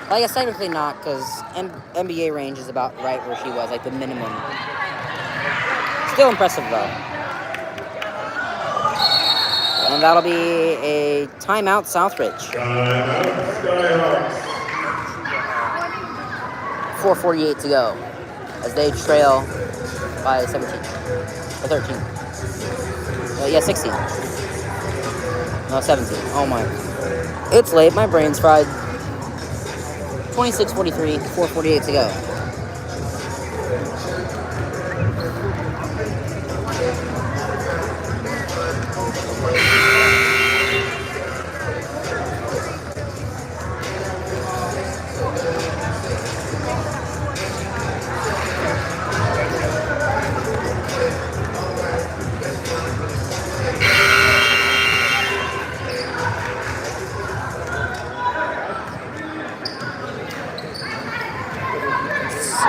Well, I guess technically not, because NBA range is about right where she was, like the minimum. Still impressive, though. And that'll be a timeout, Southridge. 4:48 to go as they trail by 17 or 13. 16. No, 17. Oh my. It's late. My brain's fried. 26:43, 4:48 to go.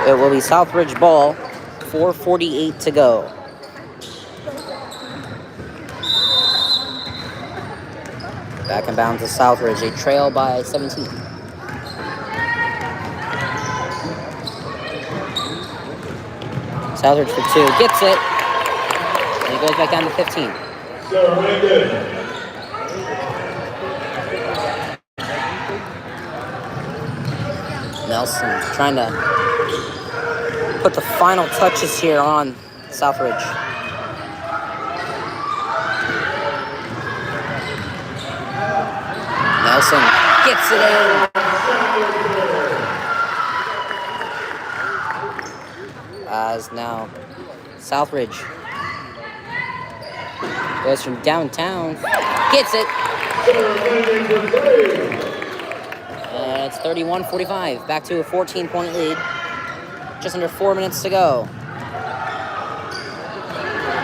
It will be Southridge ball, 4:48 to go. Back and bound to Southridge, they trail by 17. Southridge for 2, gets it, and it goes back down to 15. Nelson trying to put the final touches here on Southridge. Nelson gets it in. As now Southridge goes from downtown, gets it. And it's 31-45, back to a 14-point lead. Just under 4 minutes to go.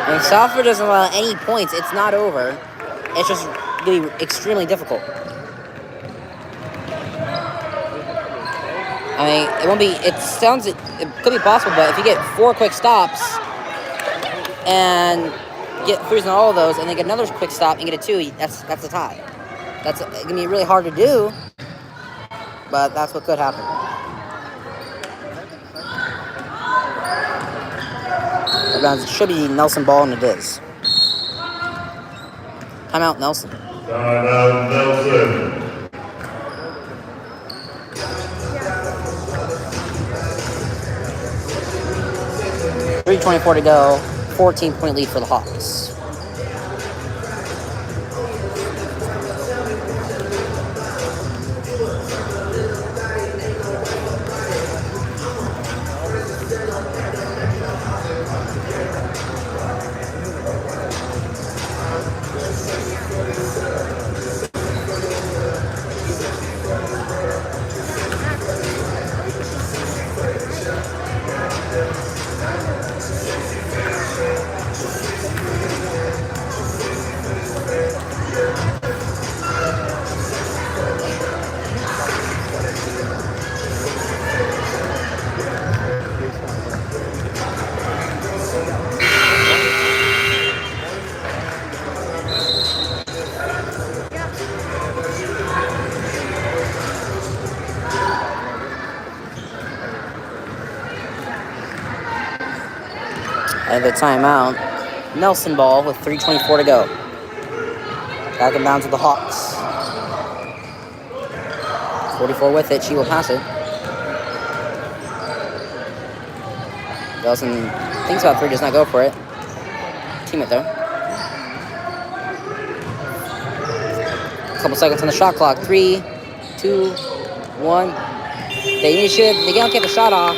When Southridge doesn't allow any points, it's not over. It's just going to be extremely difficult. I mean, it won't be, it could be possible, but if you get 4 quick stops and get threes on all of those, and then get another quick stop and get a 2, that's a tie. That's gonna be really hard to do, but that's what could happen. It should be Nelson ball, and it is. Timeout, Nelson. Timeout, Nelson. 3:24 to go. 14-point lead for the Hawks. And the timeout, Nelson ball with 3:24 to go. Back and down to the Hawks. 44 with it, she will pass it. Nelson thinks about 3, does not go for it. Team it though. A couple seconds on the shot clock. 3, 2, 1. They can't get the shot off.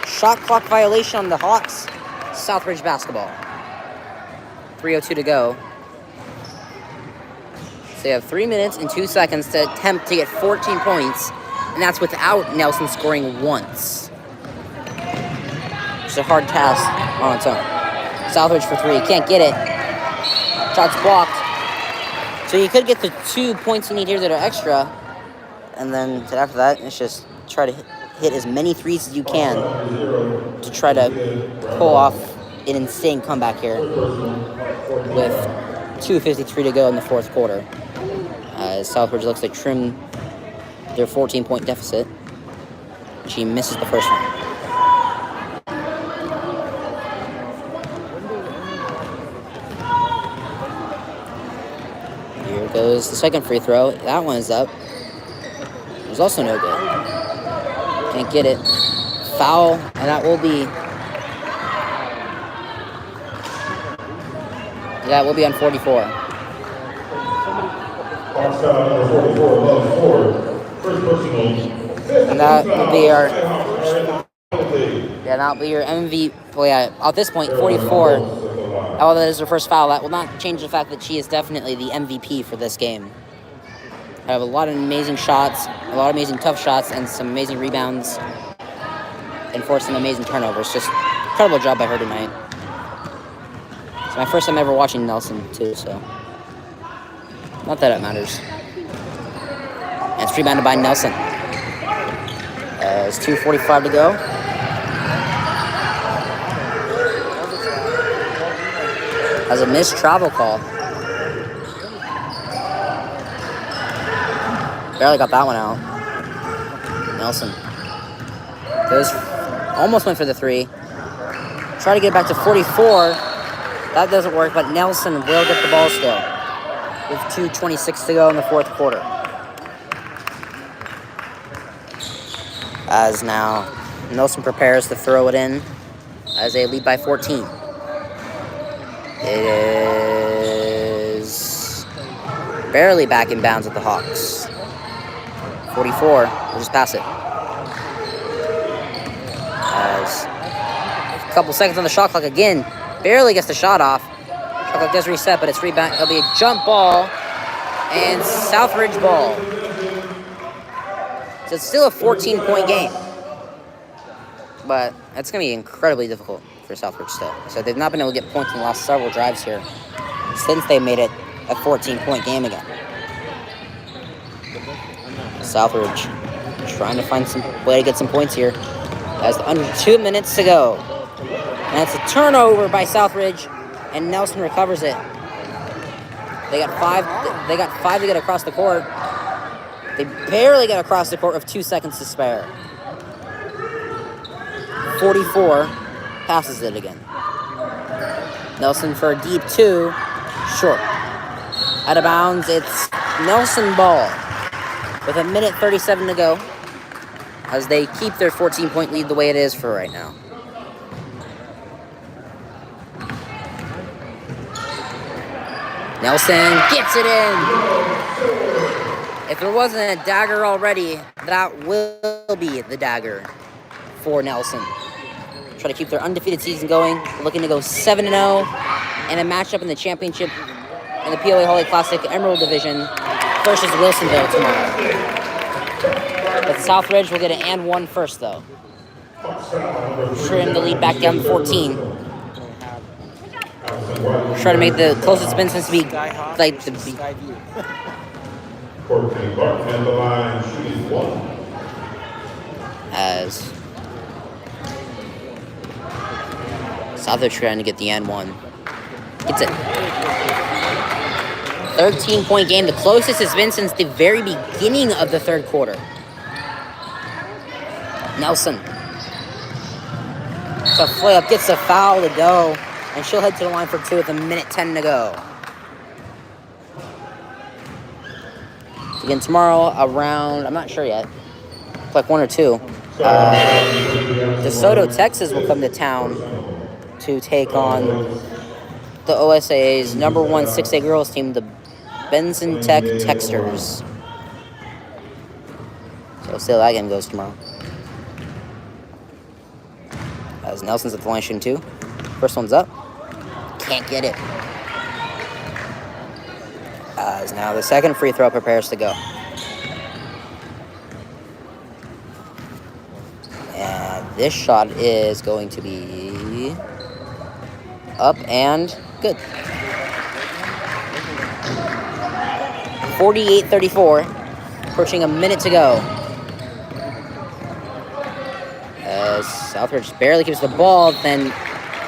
Shot clock violation on the Hawks. Southridge basketball. 3:02 to go. So they have 3 minutes and 2 seconds to attempt to get 14 points, and that's without Nelson scoring once. It's a hard task on its own. Southridge for 3, can't get it. Shot's blocked. So you could get the 2 points you need here that are extra, and then after that, it's just try to hit as many threes as you can to try to pull off an insane comeback here with 2:53 to go in the fourth quarter. Southridge looks like trim their 14-point deficit. She misses the first one. Here goes the second free throw. That one is up. It was also no good. Can't get it. Foul, and that will be... That will be on 44. And that will be our... Yeah, that'll be your MVP. Well, yeah, at this point, 44. Although that is her first foul, that will not change the fact that she is definitely the MVP for this game. I have a lot of amazing shots, a lot of amazing tough shots, and some amazing rebounds, and forced some amazing turnovers. Just incredible job by her tonight. It's my first time ever watching Nelson, too, so not that it matters. And it's rebounded by Nelson. It's 2:45 to go. Has a missed travel call. Barely got that one out. Nelson almost went for the 3. Try to get back to 44. That doesn't work, but Nelson will get the ball still with 2:26 to go in the fourth quarter. As now Nelson prepares to throw it in as they lead by 14. It is barely back in bounds with the Hawks. 44, we'll just pass it. As a couple seconds on the shot clock again. Barely gets the shot off. Shot clock does reset, but it's rebound. It'll be a jump ball and Southridge ball. So it's still a 14-point game. But it's going to be incredibly difficult for Southridge still. So they've not been able to get points in the last several drives here since they made it a 14-point game again. Southridge trying to find some way to get some points here. As under 2 minutes to go. And that's a turnover by Southridge. and Nelson recovers it. They got five. They got 5 to get across the court. They barely get across the court with 2 seconds to spare. 44 passes it again. Nelson for a deep 2, short. Out of bounds. It's Nelson ball with 1:37 to go, as they keep their 14-point lead the way it is for right now. Nelson gets it in. If there wasn't a dagger already, that will be the dagger for Nelson. Try to keep their undefeated season going, looking to go 7-0 in a matchup in the championship in the POA Holy Classic Emerald Division versus Wilsonville tomorrow. But Southridge will get an and 1 first, though. Trim the lead back down to 14. Try to make the closest Vincent's to be like the Courtney Barton and the line, shooting 1. as Southridge trying to get the and 1. Gets it. 13-point game. The closest it's been since the very beginning of the third quarter. Nelson. So Flip gets a foul to go, and she'll head to the line for 2 with 1:10 to go. Again, tomorrow around, I'm not sure yet, like 1 or 2, DeSoto, Texas will come to town to take on the OSA's number 1 6A girls team, the Benson Tech Texters. So we'll see how that game goes tomorrow. As Nelson's at the line shooting 2. First one's up. Can't get it. As now the second free throw prepares to go. And this shot is going to be up and good. 48-34. Approaching a minute to go. As Southridge barely keeps the ball, then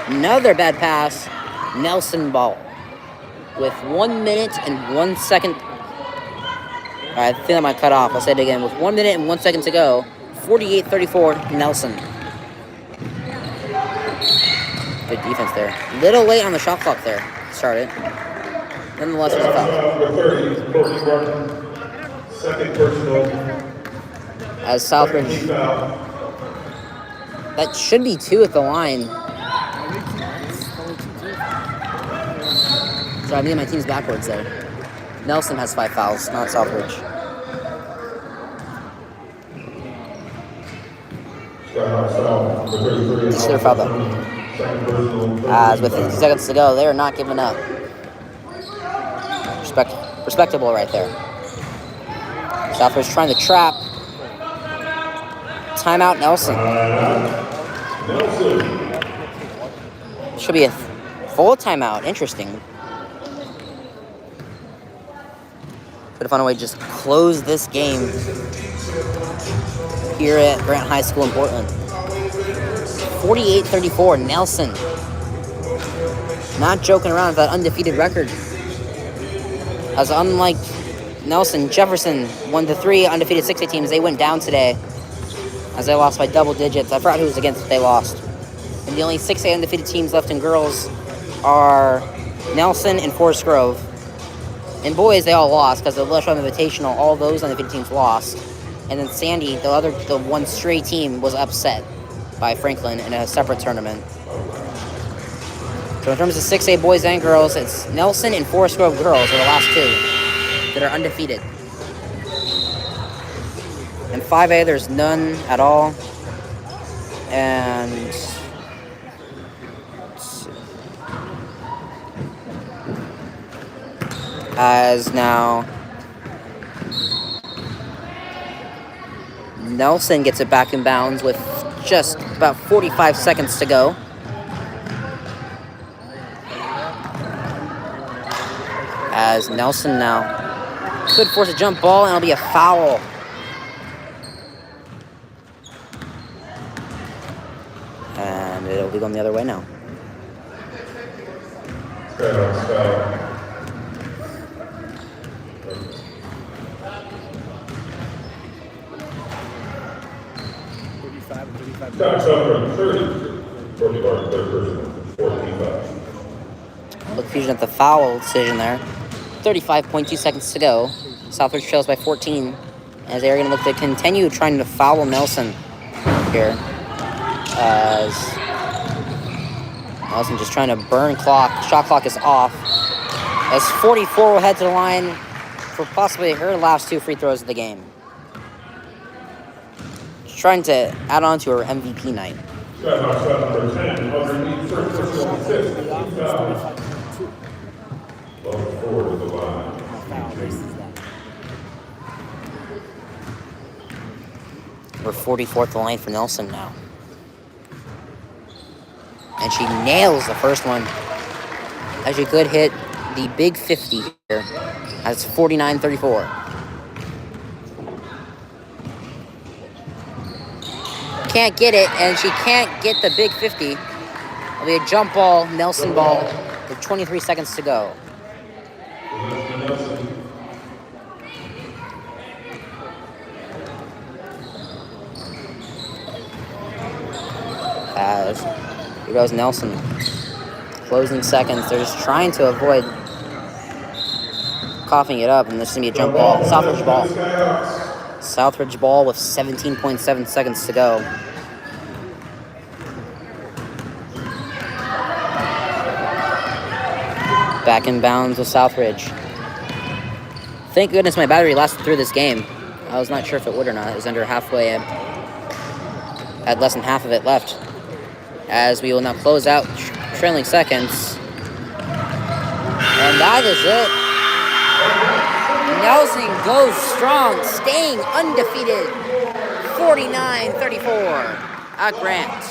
another bad pass. Nelson ball. With 1 minute and 1 second. I think I might cut off. I'll say it again. With 1 minute and 1 second to go. 48-34, Nelson. Good defense there. Little late on the shot clock there. Start it. Nonetheless, there's a foul. Second personal. As Southridge. That should be 2 at the line. So I'm getting my teams backwards there. Nelson has 5 fouls, not Southridge. It's their foul though. As with 50 seconds to go, they are not giving up. Respectable right there. Southridge trying to trap. Timeout, Nelson. Should be a full timeout. Interesting. Could have found a way to just close this game here at Grant High School in Portland. 48-34, Nelson. Not joking around with that undefeated record. As unlike Nelson, Jefferson, 1-3 undefeated 6A teams, they went down today as they lost by double digits. I forgot who was against, but they lost. And the only 6A undefeated teams left in girls are Nelson and Forest Grove. In boys, they all lost because the Lesham Invitational, all those undefeated teams lost. And then Sandy, the one stray team, was upset by Franklin in a separate tournament. So in terms of 6A boys and girls, it's Nelson and Forest Grove girls are the last 2 that are undefeated. In 5A, there's none at all. And as now Nelson gets it back in bounds with just about 45 seconds to go. As Nelson now could force a jump ball and it'll be a foul. And it'll be going the other way now. Skyhawks foul. Skyhawks number 30. 40 bar, third personal. 14 fouls. Look fusion at the foul decision there. 35.2 seconds to go. Southridge trails by 14. As they're going to look to continue trying to foul Nelson here. As Nelson just trying to burn clock. Shot clock is off. As 44 will head to the line for possibly her last 2 free throws of the game. She's trying to add on to her MVP night. Skyhawks foul number 10. Underneath first personal 15 fouls. 4 to the line. We're 44th the line for Nelson now. And she nails the first one. As she could hit the big 50 here. That's 49-34. Can't get it, and she can't get the big 50. It'll be a jump ball, Nelson ball, with 23 seconds to go. As here goes Nelson. Closing seconds. They're just trying to avoid coughing it up, and this is going to be a jump ball. Southridge ball. Southridge ball with 17.7 seconds to go. Back in bounds with Southridge. Thank goodness my battery lasted through this game. I was not sure if it would or not. It was under halfway. I had less than half of it left. As we will now close out trailing seconds. And that is it. Nelson goes strong, staying undefeated. 49-34 at Grant.